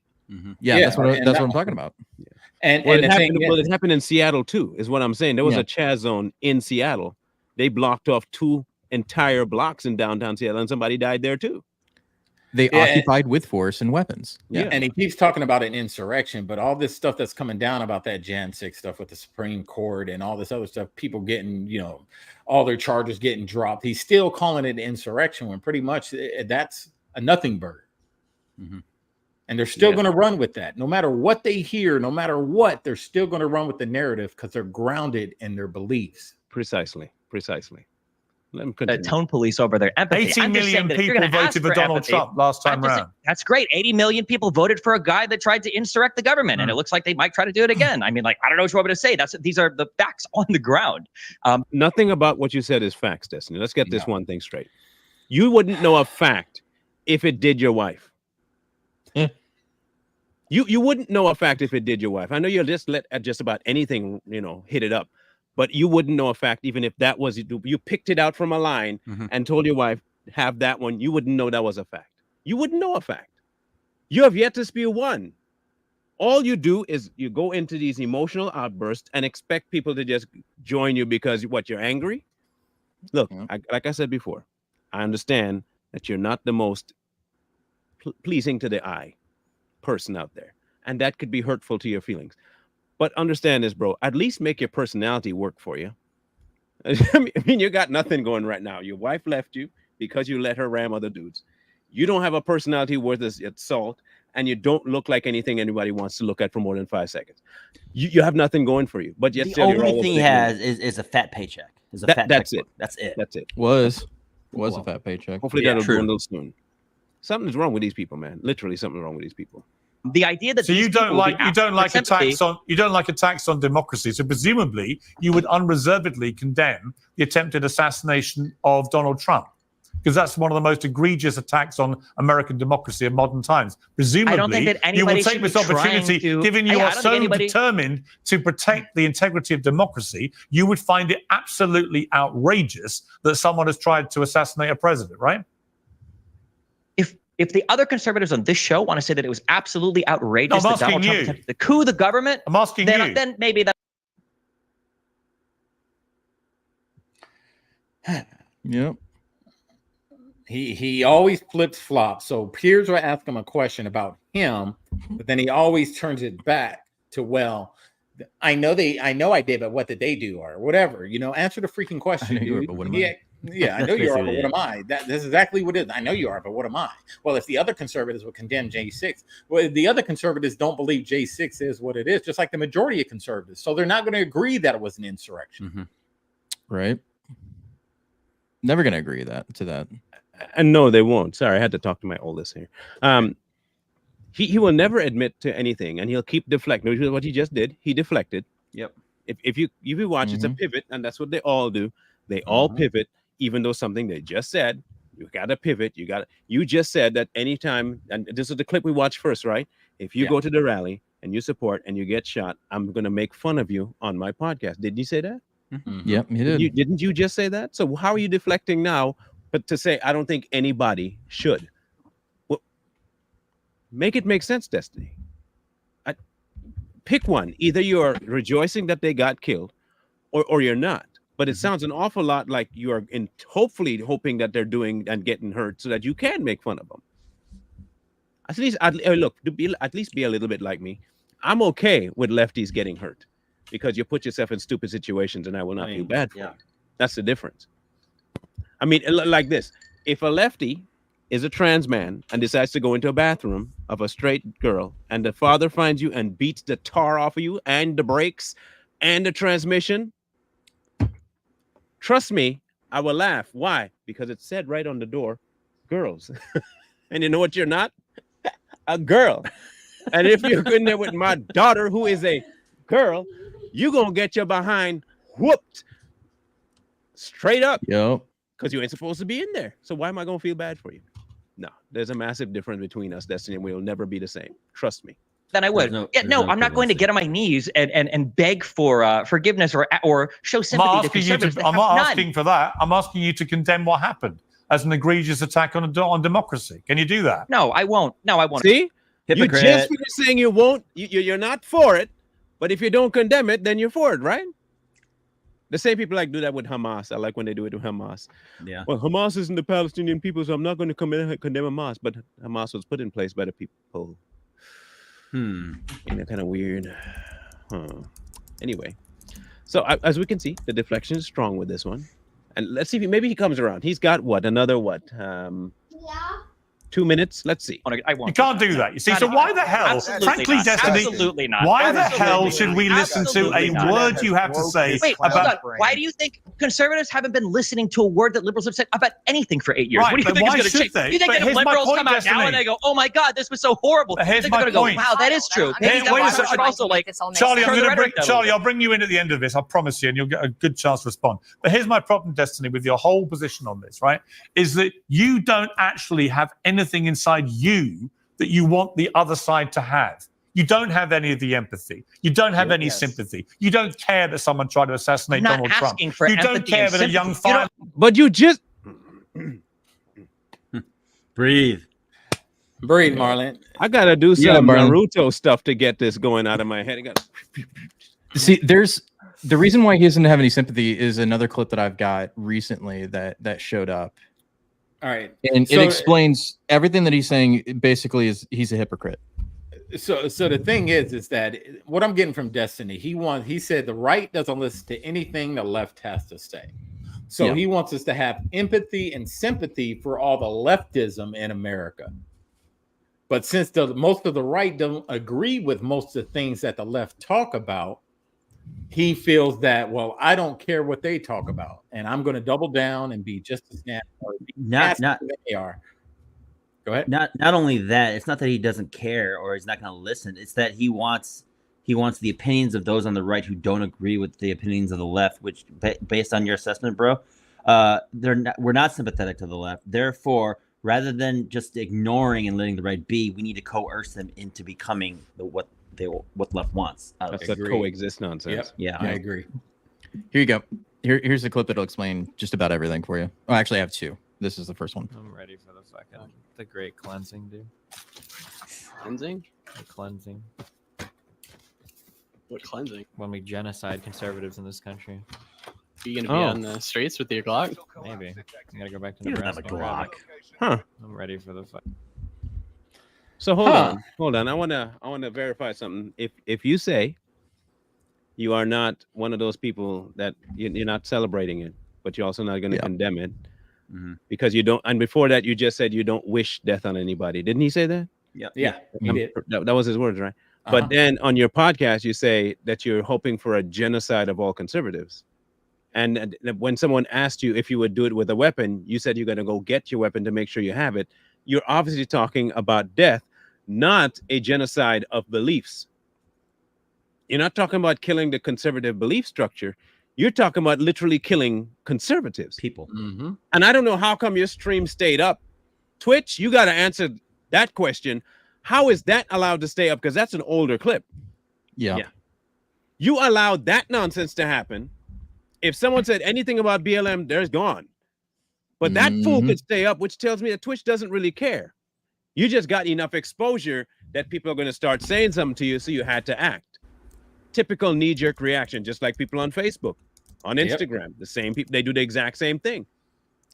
Yeah, that's what I'm talking about. Yeah. And it happened in Seattle too, is what I'm saying. There was a Chaz zone in Seattle. They blocked off 2 entire blocks in downtown Seattle, and somebody died there too. They occupied with force and weapons. Yeah. And he keeps talking about an insurrection, but all this stuff that's coming down about that Jan 6 stuff with the Supreme Court and all this other stuff, people getting, you know, all their charges getting dropped. He's still calling it an insurrection when pretty much that's a nothing burger. And they're still going to run with that. No matter what they hear, no matter what, they're still going to run with the narrative because they're grounded in their beliefs. Precisely. Let them the tone police over their empathy. 80 million people voted for Donald Trump last time around. That's great. 80 million people voted for a guy that tried to insurrect the government, and it looks like they might try to do it again. I mean, like, I don't know what you want me to say. These are the facts on the ground. Nothing about what you said is facts, Destiny. Let's get this one thing straight. You wouldn't know a fact if it did your wife. You wouldn't know a fact if it did your wife. I know you'll just let just about anything, you know, hit it up. But you wouldn't know a fact even if that was you picked it out from a line and told your wife, have that one. You wouldn't know that was a fact. You wouldn't know a fact. You have yet to spew one. All you do is you go into these emotional outbursts and expect people to just join you because you're angry. Look, like I said before, I understand that you're not the most pleasing to the eye person out there, and that could be hurtful to your feelings. But understand this, bro. At least make your personality work for you. I mean, you got nothing going right now. Your wife left you because you let her ram other dudes. You don't have a personality worth its salt, and you don't look like anything anybody wants to look at for more than 5 seconds. You have nothing going for you. But yet the only thing he has is a fat paycheck. That's it. That's it. That's it. Was a fat paycheck. Hopefully that'll dwindle soon. Something's wrong with these people, man. Literally, something's wrong with these people. The idea that you don't like attacks on democracy. So presumably you would unreservedly condemn the attempted assassination of Donald Trump, because that's one of the most egregious attacks on American democracy in modern times. Presumably, I don't think that you will anybody take should this be opportunity, trying to- given you I are don't so think anybody- determined to protect the integrity of democracy, you would find it absolutely outrageous that someone has tried to assassinate a president, right? If the other conservatives on this show want to say that it was absolutely outrageous that Donald Trump attempted to coup the government, I'm asking you. Then maybe that. Yep. He always flips flops. So peers will ask him a question about him, but then he always turns it back to, well, I know I did, but what did they do or whatever? You know, answer the freaking question. Dude. But what am I? Yeah, I know you are, but what am I? That's exactly what it is. I know you are, but what am I? Well, if the other conservatives would condemn J6, well, the other conservatives don't believe J6 is what it is, just like the majority of conservatives. So they're not going to agree that it was an insurrection. Right. Never going to agree to that. And no, they won't. Sorry, I had to talk to my oldest here. He will never admit to anything, and he'll keep deflecting. Which is what he just did. He deflected. Yep. If you watch, it's a pivot, and that's what they all do. They all pivot. Even though something they just said, you got to pivot. You just said that anytime, and this is the clip we watched first, right? If you go to the rally and you support and you get shot, I'm going to make fun of you on my podcast. Didn't you say that? Yep, he did. Didn't you just say that? So how are you deflecting now? But to say, I don't think anybody should. Well, Make it make sense, Destiny. Pick one. Either you're rejoicing that they got killed, or you're not. But it sounds an awful lot like you are hopefully hoping that they're doing and getting hurt so that you can make fun of them. At least, look, at least be a little bit like me. I'm okay with lefties getting hurt because you put yourself in stupid situations, and I will not feel bad for it. That's the difference. I mean, like this: if a lefty is a trans man and decides to go into a bathroom of a straight girl, and the father finds you and beats the tar off of you and the brakes and the transmission, trust me, I will laugh. Why? Because it said right on the door, girls. And you know what you're not? A girl. And if you're in there with my daughter, who is a girl, you're going to get your behind whooped straight up. Yep. Because you ain't supposed to be in there. So why am I going to feel bad for you? No, there's a massive difference between us, Destiny, and we'll never be the same. Trust me. Then I would. I'm not going to get on my knees and beg for forgiveness or show sympathy to conservatives. I'm not asking for that. I'm asking you to condemn what happened as an egregious attack on democracy. Can you do that? No, I won't. No, I won't. See? Hypocrite. You just finished saying you won't. You're not for it. But if you don't condemn it, then you're for it, right? The same people like do that with Hamas. I like when they do it with Hamas. Yeah. Well, Hamas isn't the Palestinian people, so I'm not going to condemn Hamas. But Hamas was put in place by the people. Ain't that kind of weird? Anyway, so as we can see, the deflection is strong with this one. And let's see if maybe he comes around. He's got another 2 minutes. Let's see. I won't. You can't do that. You see, so why the hell, frankly, Destiny, absolutely not. Why the hell should we listen to a word you have to say about... Why do you think conservatives haven't been listening to a word that liberals have said about anything for 8 years? Right, what do you think is going to change? they? You think that if liberals come out now and they go, oh my God, this was so horrible, But here's they're my going to go, point. wow, that is true. Maybe Wait a that second. should also Charlie, Charlie, I'll bring you in at the end of this. I promise you, and you'll get a good chance to respond. But here's my problem, Destiny, with your whole position on this, right? Is that you don't actually have anything inside you that you want the other side to have. You don't have any of the empathy. You don't have any sympathy. You don't care that someone tried to assassinate Donald Trump. You don't care that a young fire. But you just breathe, Marlon. I gotta do some Naruto stuff to get this going out of my head. See, there's the reason why he doesn't have any sympathy is another clip that I've got recently that showed up. All right, and it explains everything that he's saying. Basically, is he's a hypocrite. So the thing is that what I'm getting from Destiny, he said the right doesn't listen to anything the left has to say. So he wants us to have empathy and sympathy for all the leftism in America. But since most of the right don't agree with most of the things that the left talk about, he feels that, well, I don't care what they talk about, and I'm going to double down and be just as nasty as they are. Go ahead. Not only that, it's not that he doesn't care or he's not going to listen. It's that he wants the opinions of those on the right who don't agree with the opinions of the left. Which, based on your assessment, bro, we're not sympathetic to the left. Therefore, rather than just ignoring and letting the right be, we need to coerce them into becoming what the left wants. That's a coexist nonsense. Yeah, I agree. Here you go. Here's a clip that'll explain just about everything for you. Oh, actually, I have two. This is the first one. I'm ready for the great cleansing, dude. Cleansing? The cleansing. What cleansing? When we genocide conservatives in this country. Are you gonna be on the streets with your Glock? Maybe. I gotta go back to You don't have Nebraska. a Glock. Huh. I'm ready for the fight. So hold on. I wanna verify something. If you say you are not one of those people that you're not celebrating it, but you're also not going to condemn it because you don't. And before that, you just said you don't wish death on anybody. Didn't he say that? Yeah. He did. That was his words, right? But then on your podcast, you say that you're hoping for a genocide of all conservatives. And when someone asked you if you would do it with a weapon, you said you're going to go get your weapon to make sure you have it. You're obviously talking about death, not a genocide of beliefs. You're not talking about killing the conservative belief structure. You're talking about literally killing conservatives. People. Mm-hmm. And I don't know how come your stream stayed up. Twitch, you got to answer that question. How is that allowed to stay up? Because that's an older clip. Yeah. You allowed that nonsense to happen. If someone said anything about BLM, there's gone. But that fool could stay up, which tells me that Twitch doesn't really care. You just got enough exposure that people are going to start saying something to you, so you had to act. Typical knee-jerk reaction, just like people on Facebook, on Instagram. The same people, they do the exact same thing.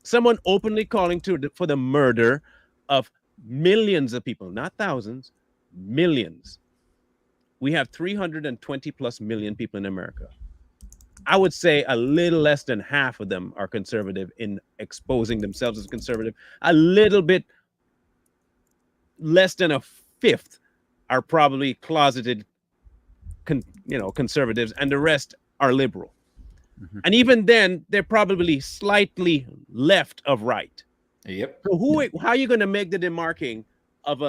Someone openly calling for the murder of millions of people, not thousands, millions. We have 320 plus million people in America. I would say a little less than half of them are conservative in exposing themselves as conservative. A little bit less than a fifth are probably closeted, conservatives, and the rest are liberal. And even then, they're probably slightly left of right. Yep. So how are you going to make the demarking of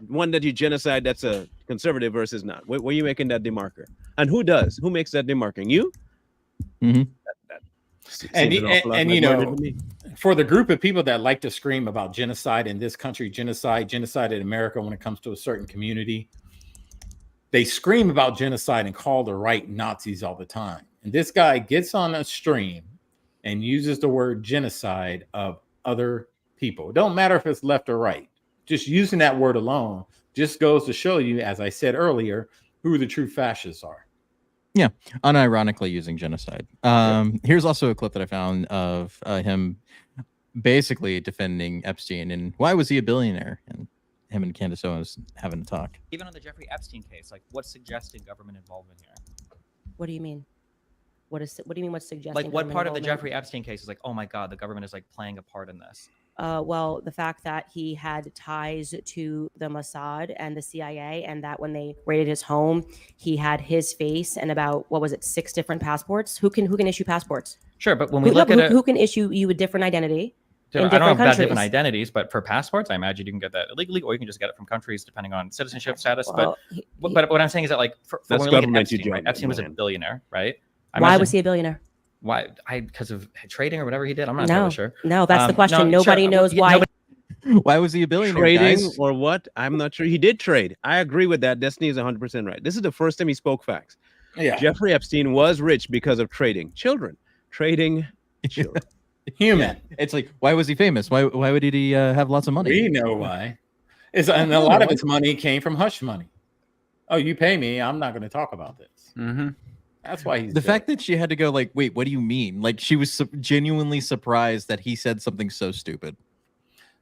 one that you genocide that's a conservative versus not? Where are you making that demarker? And who does? Who makes that demarking? You? And for the group of people that like to scream about genocide in this country, genocide in America, when it comes to a certain community, they scream about genocide and call the right Nazis all the time. And this guy gets on a stream and uses the word genocide of other people. It don't matter if it's left or right. Just using that word alone just goes to show you, as I said earlier, who the true fascists are. Yeah, unironically using genocide. Here's also a clip that I found of him basically defending Epstein and why was he a billionaire, and him and Candace Owens having a talk. Even on the Jeffrey Epstein case, like what's suggesting government involvement here? What do you mean? What do you mean? What's suggesting? Like what part of the Jeffrey Epstein case is like, oh my God, the government is like playing a part in this? Well, the fact that he had ties to the Mossad and the CIA, and that when they raided his home, he had his face and about 6 different passports. Who can issue passports? Sure, but when we look at who can issue you a different identity? So I don't know about different identities, but for passports, I imagine you can get that illegally, or you can just get it from countries depending on citizenship status. Well, but what I'm saying is that, like, for when we look at Epstein, right? Epstein was a billionaire, right? Why was he a billionaire? Why? Because of trading or whatever he did. I'm not totally sure. No, that's the question. Nobody knows why. Why was he a billionaire? Trading guys? or what? I'm not sure. He did trade. I agree with that. Destiny is 100% right. This is the first time he spoke facts. Yeah. Jeffrey Epstein was rich because of trading children. Trading children. Human. Yeah. It's like, why was he famous? Why would he have lots of money? We know why. And a lot of his money came from hush money. Oh, you pay me, I'm not going to talk about this. That's why he's the fact that she had to go like, wait, what do you mean? Like she was genuinely surprised that he said something so stupid.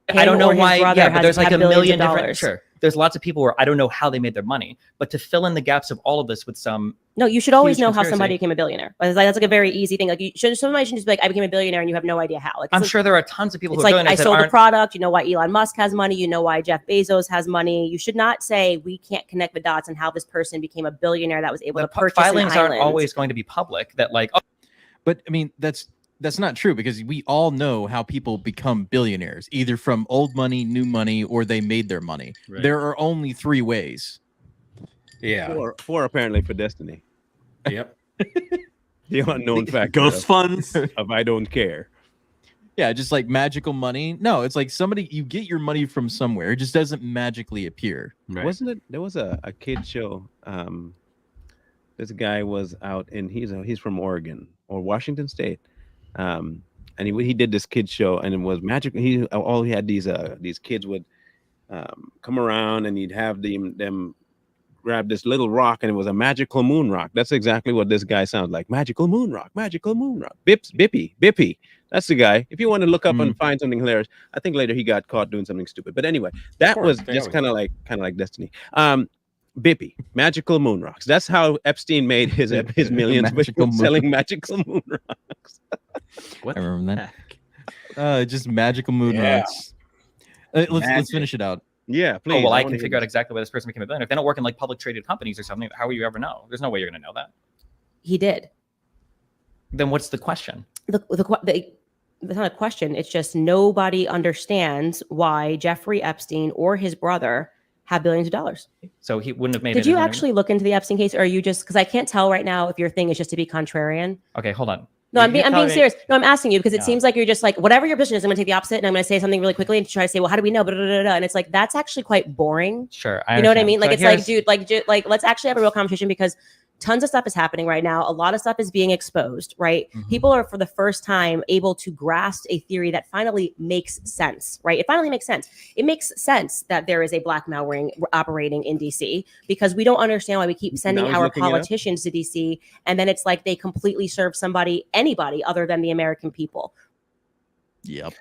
I don't know why. Yeah, but there's like a million different. Sure, there's lots of people where I don't know how they made their money, but to fill in the gaps of all of this with some. No, you should always know how somebody became a billionaire. That's like a very easy thing. Like somebody should just be like, I became a billionaire, and you have no idea how. Like, I'm sure there are tons of people who are like, billionaires I sold a product. You know why Elon Musk has money. You know why Jeff Bezos has money. You should not say we can't connect the dots on how this person became a billionaire that was able to purchase filings an island. aren't always going to be public. That like, but I mean that's not true because we all know how people become billionaires, either from old money, new money, or they made their money. Right. There are only 3 ways. Yeah. 4 apparently for Destiny. Yep. The unknown factor. Ghost funds of I don't care. Yeah, just like magical money. No, it's like you get your money from somewhere. It just doesn't magically appear. Right. Wasn't it? There was a kid show. This guy was out and he's from Oregon or Washington State. And he did this kid show and it was magical. He had these kids would come around and he'd have them grab this little rock and it was a magical moon rock. That's exactly what this guy sounds like. Magical moon rock. Bippy. That's the guy. If you want to look up and find something hilarious, I think later he got caught doing something stupid. But anyway, that was just kind of like Destiny. Bippy, magical moon rocks. That's how Epstein made his millions, selling magical moon rocks. What? I remember that. Just magical moon rocks. Let's finish it out. Yeah, please. Oh, well, I can figure out exactly why this person became a billionaire. If they don't work in like public traded companies or something, how will you ever know? There's no way you're going to know that. He did. Then what's the question? That's not a question. It's just nobody understands why Jeffrey Epstein or his brother have billions of dollars. So he wouldn't have made. Did you actually look into the Epstein case, or are you just because I can't tell right now if your thing is just to be contrarian? Okay, hold on. No, I'm being serious. No, I'm asking you because it seems like you're just like, whatever your position is, I'm going to take the opposite and I'm going to say something really quickly and try to say, well, how do we know? And it's like, that's actually quite boring. Sure. You know what I mean? Like, so it's like, dude, let's actually have a real conversation because tons of stuff is happening right now. A lot of stuff is being exposed, right? Mhm. People are for the first time able to grasp a theory that finally makes sense, right? It finally makes sense. It makes sense that there is a blackmail ring operating in DC, because we don't understand why we keep sending Now he's our looking it up. politicians to DC, and then it's like they completely serve anybody other than the American people. Yep.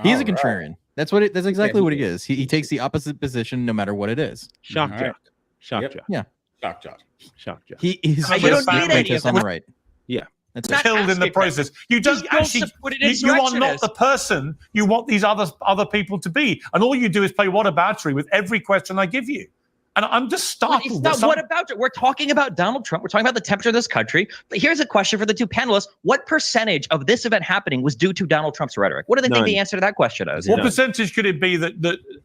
He's a All right. contrarian. That's exactly he what he is. He takes the opposite position no matter what it is. Shock All right. jock. Shock Yep. jock. Yeah. Shock job. Shock jock. He is You just don't the need any apprentice of on the that. right. Yeah. That's Not it. Killed in the asking them. process. You don't Just don't actually. support an You are not insurrectionist. the person you want these other people to be, and all you do is play whataboutery with every question I give you. And I'm just But it's startled. not that some- what about it? We're talking about Donald Trump. We're talking about the temperature of this country. But here's a question for the two panelists. What percentage of this event happening was due to Donald Trump's rhetoric? What do they think None. the answer to that question is? What percentage could it be that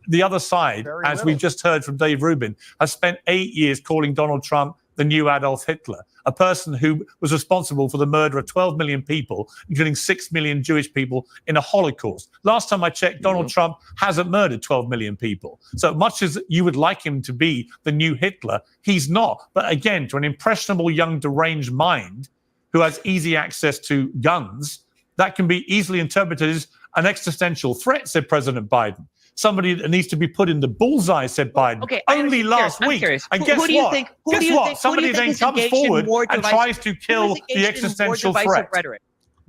the other side, as we just heard from Dave Rubin, has spent 8 years calling Donald Trump the new Adolf Hitler, a person who was responsible for the murder of 12 million people, including 6 million Jewish people in a Holocaust? Last time I checked, Donald Trump hasn't murdered 12 million people. So much as you would like him to be the new Hitler, he's not. But again, to an impressionable, young, deranged mind who has easy access to guns, that can be easily interpreted as an existential threat, said President Biden. Somebody that needs to be put in the bullseye, said Biden. Okay, Only last I'm week. curious. And Who guess do you what? think? Guess what? Somebody then comes forward and tries to kill the existential threat. Rhetoric?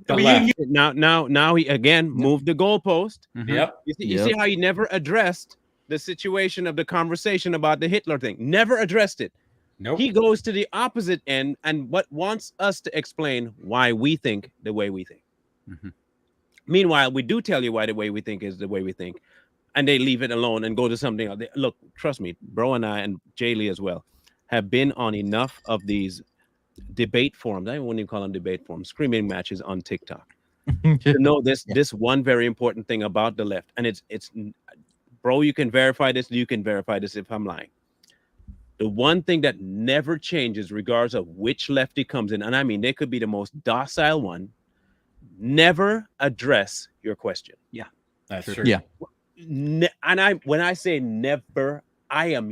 I mean, Now he again moved the goalpost. Yep. You see how he never addressed the situation of the conversation about the Hitler thing. Never addressed it. Nope. He goes to the opposite end and wants us to explain why we think the way we think. Mhm. Meanwhile, we do tell you why the way we think is the way we think, and they leave it alone and go to something else. Look, trust me, Bro and I and Jay Lee as well have been on enough of these debate forums. I wouldn't even call them debate forums, screaming matches on TikTok. To know this one very important thing about the left, and it's Bro, you can verify this. You can verify this if I'm lying. The one thing that never changes, regardless of which lefty comes in, and I mean they could be the most docile one, never address your question. Yeah, that's true. Yeah. And when I say never, I am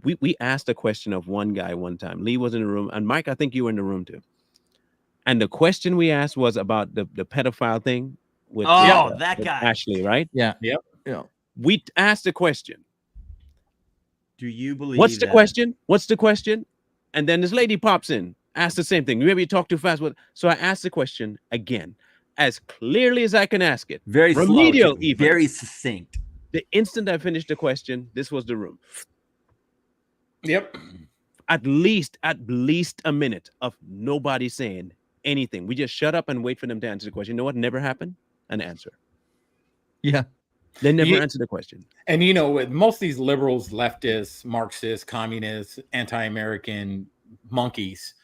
we asked a question of one guy one time. Lee was in the room, and Mike, I think you were in the room too. And the question we asked was about the pedophile thing with that with guy Ashley, right? Yeah. Yep. Yeah. We asked the question. Do you believe What's the that- question? What's the question? And then this lady pops in, asks the same thing. Maybe you talk too fast. So I asked the question again, as clearly as I can ask it. Very remedial, slow, even. very succinct. The instant I finished the question, this was the room. Yep. At least a minute of nobody saying anything. We just shut up and wait for them to answer the question. You know what never happened? An answer. Yeah. They never answered the question. And you know, with most of these liberals, leftists, Marxists, communists, anti-American monkeys,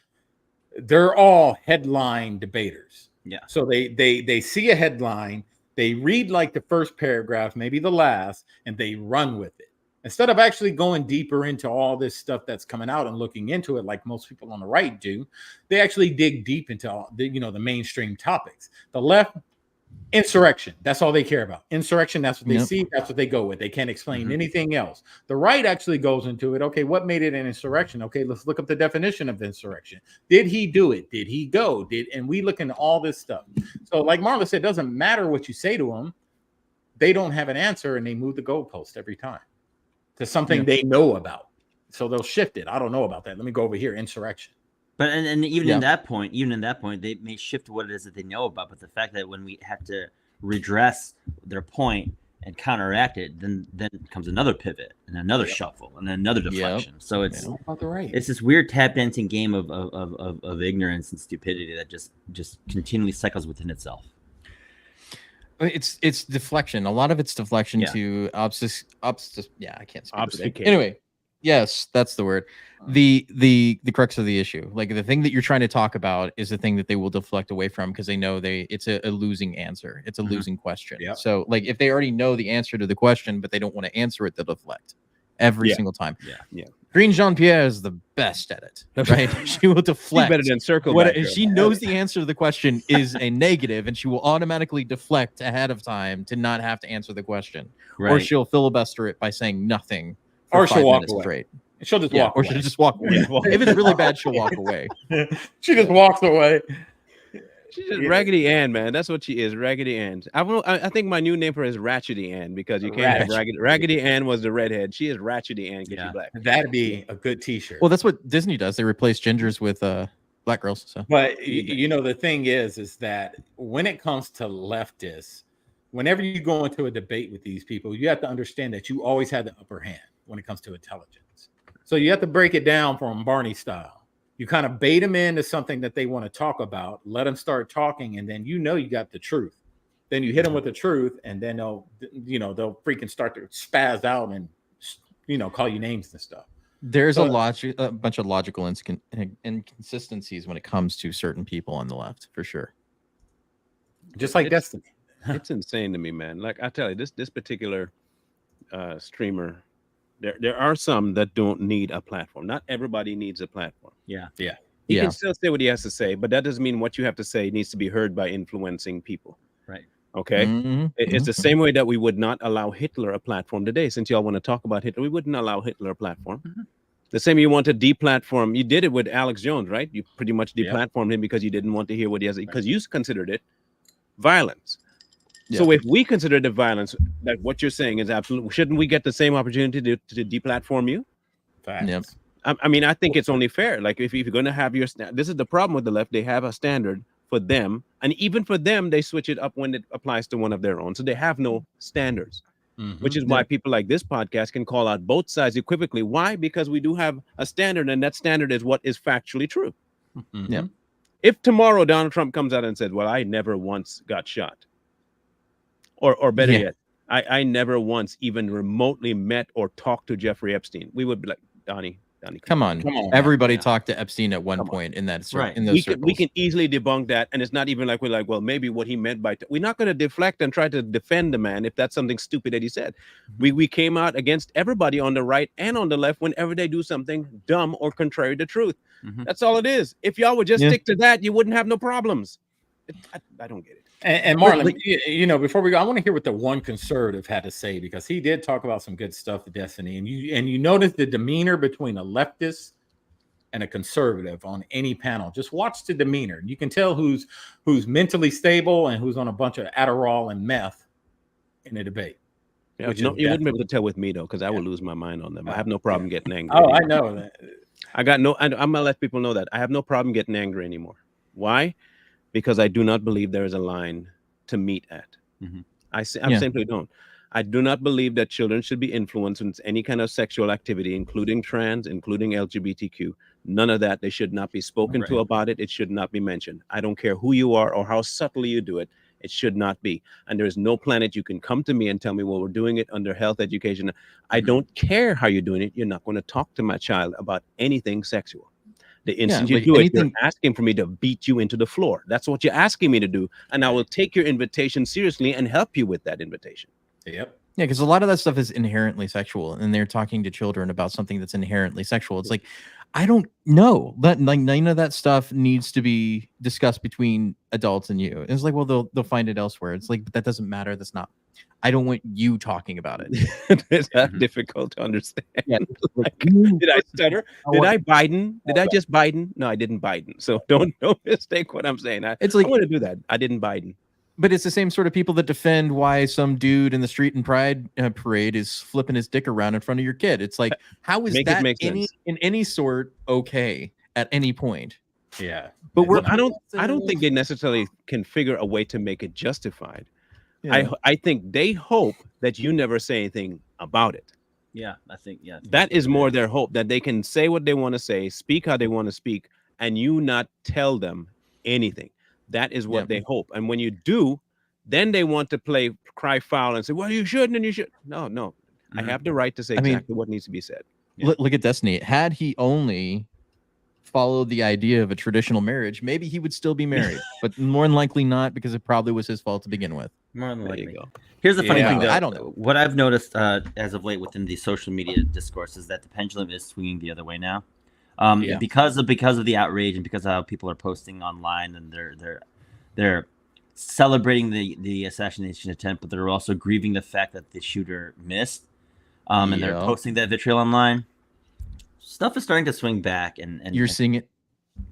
they're all headline debaters. Yeah. So they see a headline, they read like the first paragraph, maybe the last, and they run with it. Instead of actually going deeper into all this stuff that's coming out and looking into it like most people on the right do, they actually dig deep into all the mainstream topics. The left, insurrection, that's all they care about. Insurrection, that's what they see, that's what they go with. They can't explain anything else. The right actually goes into it. Okay, what made it an insurrection? Okay, let's look up the definition of insurrection. Did he do it? Did he go? And we look into all this stuff. So like Marla said, it doesn't matter what you say to them. They don't have an answer, and they move the goalpost every time to something they know about. So they'll shift it. I don't know about that. Let me go over here. Insurrection. But and even in that point, they may shift what it is that they know about. But the fact that when we have to redress their point and counteract it, then comes another pivot and another shuffle and then another deflection. So it's it's this weird tap dancing game of ignorance and stupidity that just continually cycles within itself. It's deflection. A lot of it's deflection to I can't speak today. Anyway, yes, that's the word. The crux of the issue, like the thing that you're trying to talk about, is the thing that they will deflect away from because they know it's a losing answer. It's a losing question. So like if they already know the answer to the question, but they don't want to answer it, they'll deflect every single time. Green Jean-Pierre is the best at it, right? She will deflect. Better than circle. She knows the answer to the question is a negative, and she will automatically deflect ahead of time to not have to answer the question. Or she'll filibuster it by saying nothing. Or she'll walk away. Straight. She'll just Yeah, walk or away. she'll just walk away. If it's really bad, she'll walk away. She just walks away. She's just Raggedy Ann, man. That's what she is, Raggedy Ann. I think my new name for her is Ratchety Ann because you can't have Raggedy Ann was the redhead. She is Ratchety Ann because she's black. That'd be a good T-shirt. Well, that's what Disney does. They replace gingers with black girls. So, but you know, the thing is that when it comes to leftists, whenever you go into a debate with these people, you have to understand that you always have the upper hand when it comes to intelligence. So you have to break it down from Barney style. You kind of bait them into something that they want to talk about, let them start talking, and then you got the truth. Then you hit them with the truth, and then they'll freaking start to spaz out and call you names and stuff. There's a bunch of logical inconsistencies when it comes to certain people on the left, for sure. Just like Destiny. It's insane to me, man. Like I tell you, this particular streamer, there are some that don't need a platform. Not everybody needs a platform. Yeah. He can still say what he has to say, but that doesn't mean what you have to say needs to be heard by influencing people. Right. Okay. It's the same way that we would not allow Hitler a platform today. Since y'all want to talk about Hitler, we wouldn't allow Hitler a platform. The same you want to deplatform. You did it with Alex Jones, right? You pretty much deplatformed him because you didn't want to hear what he has, because you considered it violence. So if we consider the violence, that what you're saying is absolutely, shouldn't we get the same opportunity to deplatform you? Facts. I mean, I think it's only fair. Like if you're going to have your this is the problem with the left. They have a standard for them, and even for them, they switch it up when it applies to one of their own. So they have no standards, which is why people like this podcast can call out both sides equivocally. Why? Because we do have a standard, and that standard is what is factually true. If tomorrow Donald Trump comes out and says, "Well, I never once got shot," or better yet, I never once even remotely met or talked to Jeffrey Epstein, we would be like, Donnie, come on. Everybody talked to Epstein at one point in that in those circles. We can easily debunk that, and it's not even like we're like, well, maybe what he meant by we're not going to deflect and try to defend the man if that's something stupid that he said. We came out against everybody on the right and on the left whenever they do something dumb or contrary to truth. That's all it is. If y'all would just stick to that, you wouldn't have no problems. I don't get it. And Marlon, before we go, I want to hear what the one conservative had to say, because he did talk about some good stuff with Destiny, and you notice the demeanor between a leftist and a conservative on any panel. Just watch the demeanor. You can tell who's mentally stable and who's on a bunch of Adderall and meth in a debate. Yeah, you wouldn't be able to tell with me though, because I would lose my mind on them. I have no problem getting angry. Oh, I know that. I'm gonna let people know that I have no problem getting angry anymore. Why? Because I do not believe there is a line to meet at. I simply don't. I do not believe that children should be influenced in any kind of sexual activity, including trans, including LGBTQ. None of that. They should not be spoken to about it. It should not be mentioned. I don't care who you are or how subtly you do it. It should not be. And there is no planet you can come to me and tell me, well, we're doing it under health education. I don't care how you're doing it. You're not going to talk to my child about anything sexual. The instant you do it, you're asking for me to beat you into the floor. That's what you're asking me to do. And I will take your invitation seriously and help you with that invitation. Yep. Yeah, because a lot of that stuff is inherently sexual, and they're talking to children about something that's inherently sexual. It's like, I don't know. None of that stuff needs to be discussed between adults and you. It's like, well, they'll find it elsewhere. It's like, but that doesn't matter. That's not. I don't want you talking about it. It's that difficult to understand. Yeah. Like, did I stutter? Did I Biden? Did I just Biden? No, I didn't Biden. So don't mistake what I'm saying. It's like, I want to do that. I didn't Biden. But it's the same sort of people that defend why some dude in the street and pride parade is flipping his dick around in front of your kid. It's like, how is that in any sort okay at any point? Yeah. But I don't think they necessarily can figure a way to make it justified. Yeah. I think they hope that you never say anything about it. Yeah, I think that is more their hope, that they can say what they want to say, speak how they want to speak, and you not tell them anything. That is what they hope. And when you do, then they want to cry foul and say, well, you shouldn't and you should. No. I have the right to say exactly what needs to be said. Look at Destiny. Had he only followed the idea of a traditional marriage, maybe he would still be married, but more than likely not, because it probably was his fault to begin with. More than likely. Here's the funny thing, though. I don't know. What I've noticed as of late within the social media discourse is that the pendulum is swinging the other way now. Because of the outrage and because of how people are posting online, and they're celebrating the assassination attempt, but they're also grieving the fact that the shooter missed. And they're posting that vitriol online. Stuff is starting to swing back, and you're seeing it.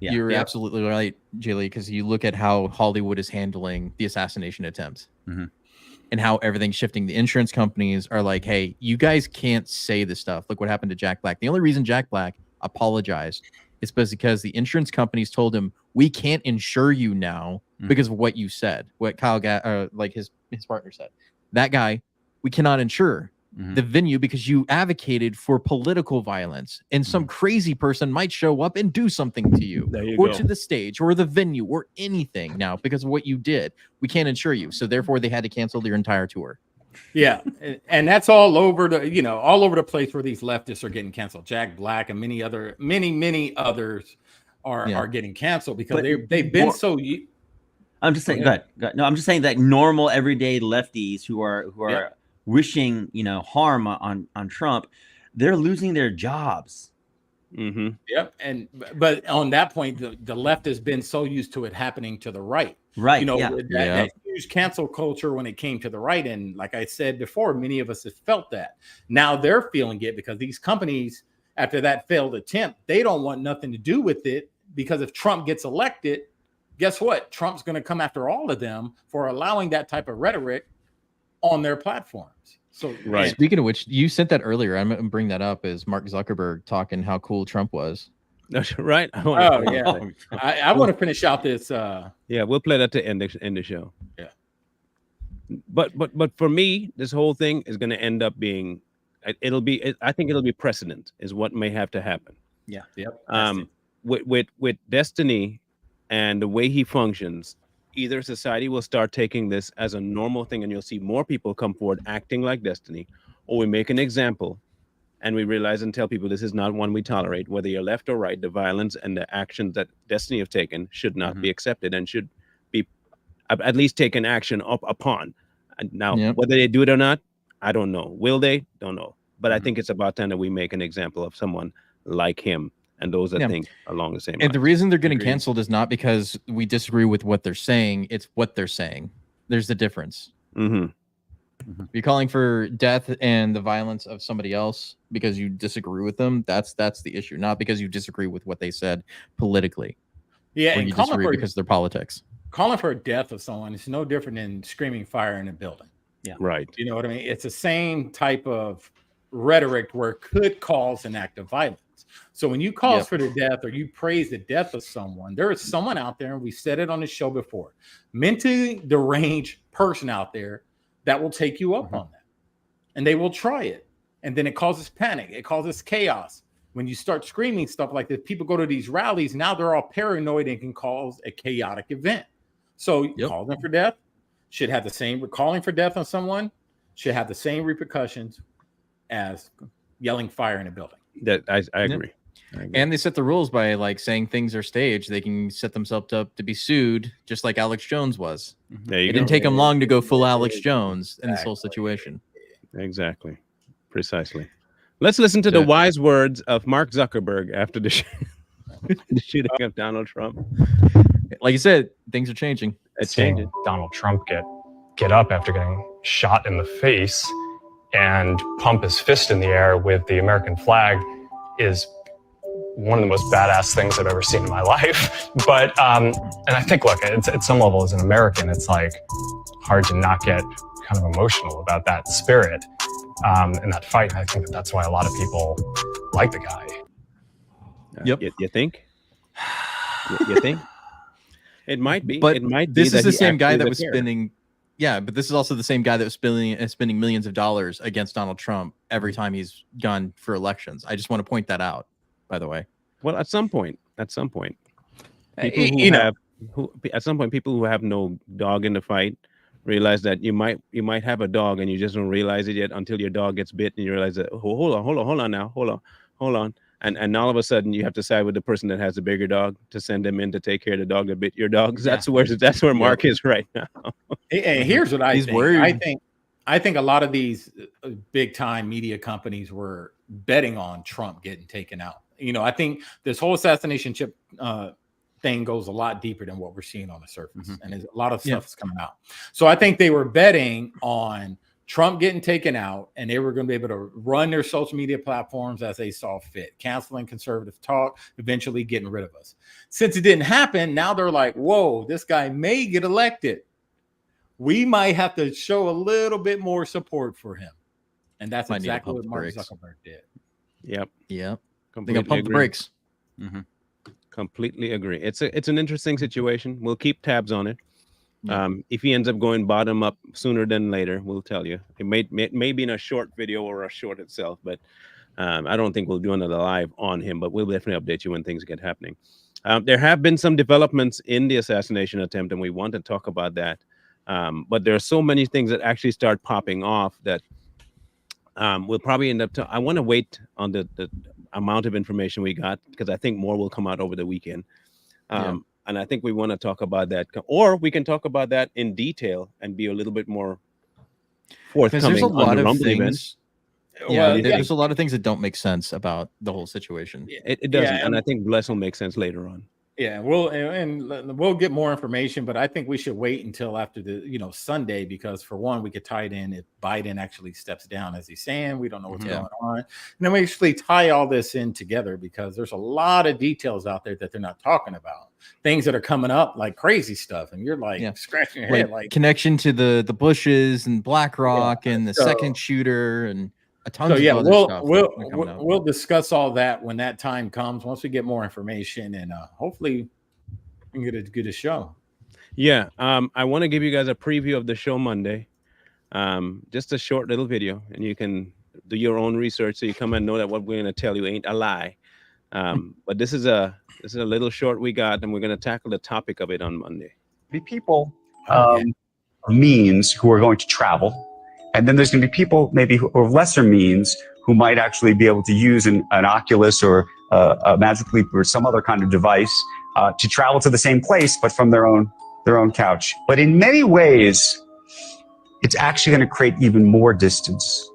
Yeah. You're Yep. absolutely right, Jilly, because you look at how Hollywood is handling the assassination attempts and how everything's shifting. The insurance companies are like, hey, you guys can't say this stuff. Look what happened to Jack Black. The only reason Jack Black apologized is because the insurance companies told him, we can't insure you now because of what you said, what Kyle, like his partner said. That guy, we cannot insure the venue because you advocated for political violence, and some crazy person might show up and do something to you, or to the stage or the venue or anything now because of what you did. We can't insure you. So therefore they had to cancel their entire tour. Yeah, and that's all over all over the place where these leftists are getting canceled. Jack Black and many others are getting canceled because they've been so. I'm just saying. Go ahead. No, I'm just saying that normal everyday lefties who are wishing harm on Trump, they're losing their jobs. Yep, but on that point, the left has been so used to it happening to the right. Right. That huge cancel culture when it came to the right, and like I said before, many of us have felt that. Now they're feeling it because these companies, after that failed attempt, they don't want nothing to do with it, because if Trump gets elected, guess what? Trump's going to come after all of them for allowing that type of rhetoric on their platforms. So Speaking of which, you said that earlier. I'm going to bring that up, is Mark Zuckerberg talking how cool Trump was. That's right. I want to finish out this. Yeah, we'll play that to end the show. Yeah. But for me, this whole thing is going to end up being, I think it'll be precedent is what may have to happen. Yeah. Yep. With Destiny and the way he functions, either society will start taking this as a normal thing and you'll see more people come forward acting like Destiny, or we make an example and we realize and tell people this is not one we tolerate, whether you're left or right. The violence and the actions that Destiny have taken should not be accepted and should be at least taken action upon. And now, whether they do it or not, I don't know. Will they? Don't know. But I think it's about time that we make an example of someone like him and those that think along the same lines. And the reason they're getting canceled is not because we disagree with what they're saying. It's what they're saying. There's the difference. You're calling for death and the violence of somebody else because you disagree with them. That's the issue, not because you disagree with what they said politically. Yeah, or and you disagree because of their politics. Calling for a death of someone is no different than screaming fire in a building. Yeah, right. You know what I mean? It's the same type of rhetoric where it could cause an act of violence. So when you cause for the death or you praise the death of someone, there is someone out there, and we said it on the show before, mentally deranged person out there that will take you up on that. And they will try it. And then it causes panic. It causes chaos. When you start screaming stuff like this, people go to these rallies. Now they're all paranoid and can cause a chaotic event. So calling for death should have the same, calling for death on someone should have the same repercussions as yelling fire in a building. That I agree. And they set the rules by like saying things are staged. They can set themselves up to be sued, just like Alex Jones was. It didn't take them long to go full Alex Jones in this whole situation. Exactly. Precisely. Let's listen to the wise words of Mark Zuckerberg after the shooting of Donald Trump. Like you said, things are changing. It's changing. Donald Trump get up after getting shot in the face and pump his fist in the air with the American flag is one of the most badass things I've ever seen in my life. But, and I think, look, at some level as an American, it's like hard to not get kind of emotional about that spirit and that fight. And I think that's why a lot of people like the guy. You think? You think? It might be. But it might be. This is the same guy that was spinning. spending. Yeah, but this is also the same guy that was spending millions of dollars against Donald Trump every time he's gone for elections. I just want to point that out, by the way. Well, at some point, people who have no dog in the fight realize that you might have a dog and you just don't realize it yet until your dog gets bit and you realize that hold on. And all of a sudden you have to side with the person that has the bigger dog to send them in to take care of the dog that bit your dog. That's where Mark is right now. And here's what I He's think. worried. I think a lot of these big time media companies were betting on Trump getting taken out. You know, I think this whole assassination chip thing goes a lot deeper than what we're seeing on the surface, and there's a lot of stuff is coming out. So I think they were betting on Trump getting taken out, and they were going to be able to run their social media platforms as they saw fit, canceling conservative talk, eventually getting rid of us. Since it didn't happen, now they're like, whoa, this guy may get elected. We might have to show a little bit more support for him. And that's exactly what Mark Zuckerberg did. Yep. Yep. Completely They got pump the agree. brakes. Mm-hmm. Completely agree. It's an interesting situation. We'll keep tabs on it. Yeah. If he ends up going bottom up sooner than later, we'll tell you. It may be in a short video or a short itself, but I don't think we'll do another live on him. But we'll definitely update you when things get happening. There have been some developments in the assassination attempt, and we want to talk about that. But there are so many things that actually start popping off that we'll probably end up. I want to wait on the amount of information we got, because I think more will come out over the weekend. And I think we want to talk about that, or we can talk about that in detail and be a little bit more forthcoming. There's a lot of Rumble things. events. Yeah, there's a lot of things that don't make sense about the whole situation. It doesn't, and I think Bless will make sense later on. Yeah, we'll get more information, but I think we should wait until after the Sunday, because for one, we could tie it in if Biden actually steps down, as he's saying. We don't know what's going on, and then we actually tie all this in together, because there's a lot of details out there that they're not talking about, things that are coming up like crazy stuff, and you're like scratching your head, like connection to the Bushes and BlackRock and the second shooter and a ton of other stuff. We'll discuss all that when that time comes, once we get more information, and hopefully we can get a show. Yeah, I want to give you guys a preview of the show Monday. Just a short little video, and you can do your own research, so you come and know that what we're going to tell you ain't a lie. But this is a little short we got, and we're going to tackle the topic of it on Monday. Be people means who are going to travel. And then there's going to be people maybe who are lesser means who might actually be able to use an Oculus or a Magic Leap or some other kind of device to travel to the same place, but from their own couch. But in many ways, it's actually going to create even more distance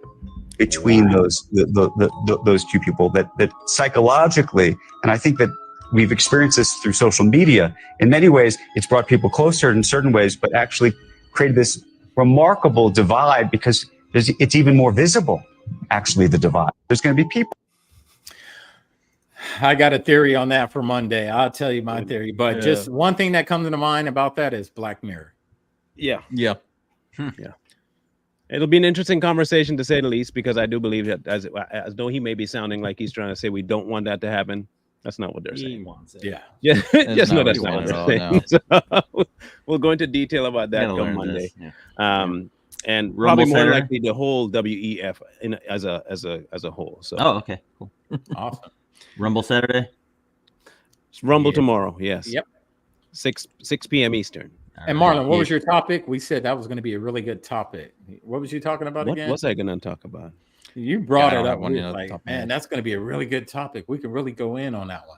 between those two people. That psychologically, and I think that we've experienced this through social media. In many ways, it's brought people closer in certain ways, but actually created this remarkable divide, because it's even more visible, actually, the divide. There's going to be people. I got a theory on that for Monday. I'll tell you my theory, but just one thing that comes to mind about that is Black Mirror. Yeah. It'll be an interesting conversation, to say the least, because I do believe that, as though he may be sounding like he's trying to say we don't want that to happen. That's not what they're saying. He wants it. Just know that's not what they're saying. So, we'll go into detail about that come Monday. And Rumble probably more Saturday? likely the whole WEF as a whole. So okay, cool. Awesome. Rumble Saturday. It's Rumble tomorrow. Yes. Yep. 6 p.m. Eastern. And Marlon, what was your topic? We said that was going to be a really good topic. What was you talking about again? What was I going to talk about? You brought it up. We were like, man, that's going to be a really good topic. We can really go in on that one.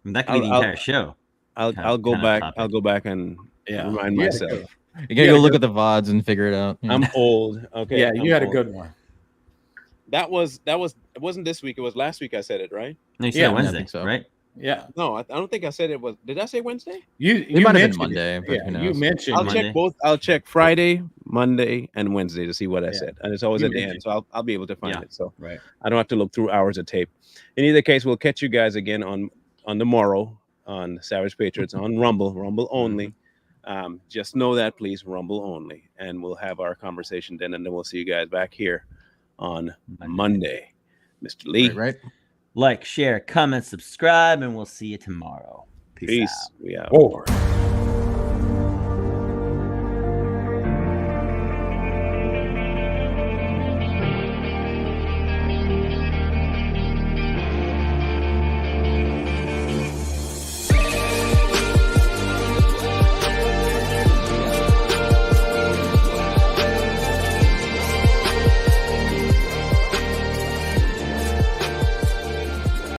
And that could be the entire show. I'll go back and remind myself. You gotta go look at the VODs and figure it out. I'm old. Okay. Yeah, you had a good one. That was it wasn't this week, it was last week I said it, right? No, you said Wednesday, right? Yeah. No, I don't think I said it was. Did I say Wednesday? It might have been Monday. But yeah, you mentioned. I'll check both. I'll check Friday, Monday, and Wednesday to see what I said, and it's always at the end, so I'll be able to find it. So I don't have to look through hours of tape. In either case, we'll catch you guys again on the morrow on Savage Patriots on Rumble only. Just know that, please, Rumble only, and we'll have our conversation then, and then we'll see you guys back here on Monday. Mr. Lee, right? Like, share, comment, subscribe, and we'll see you tomorrow. Peace out. We out. Over.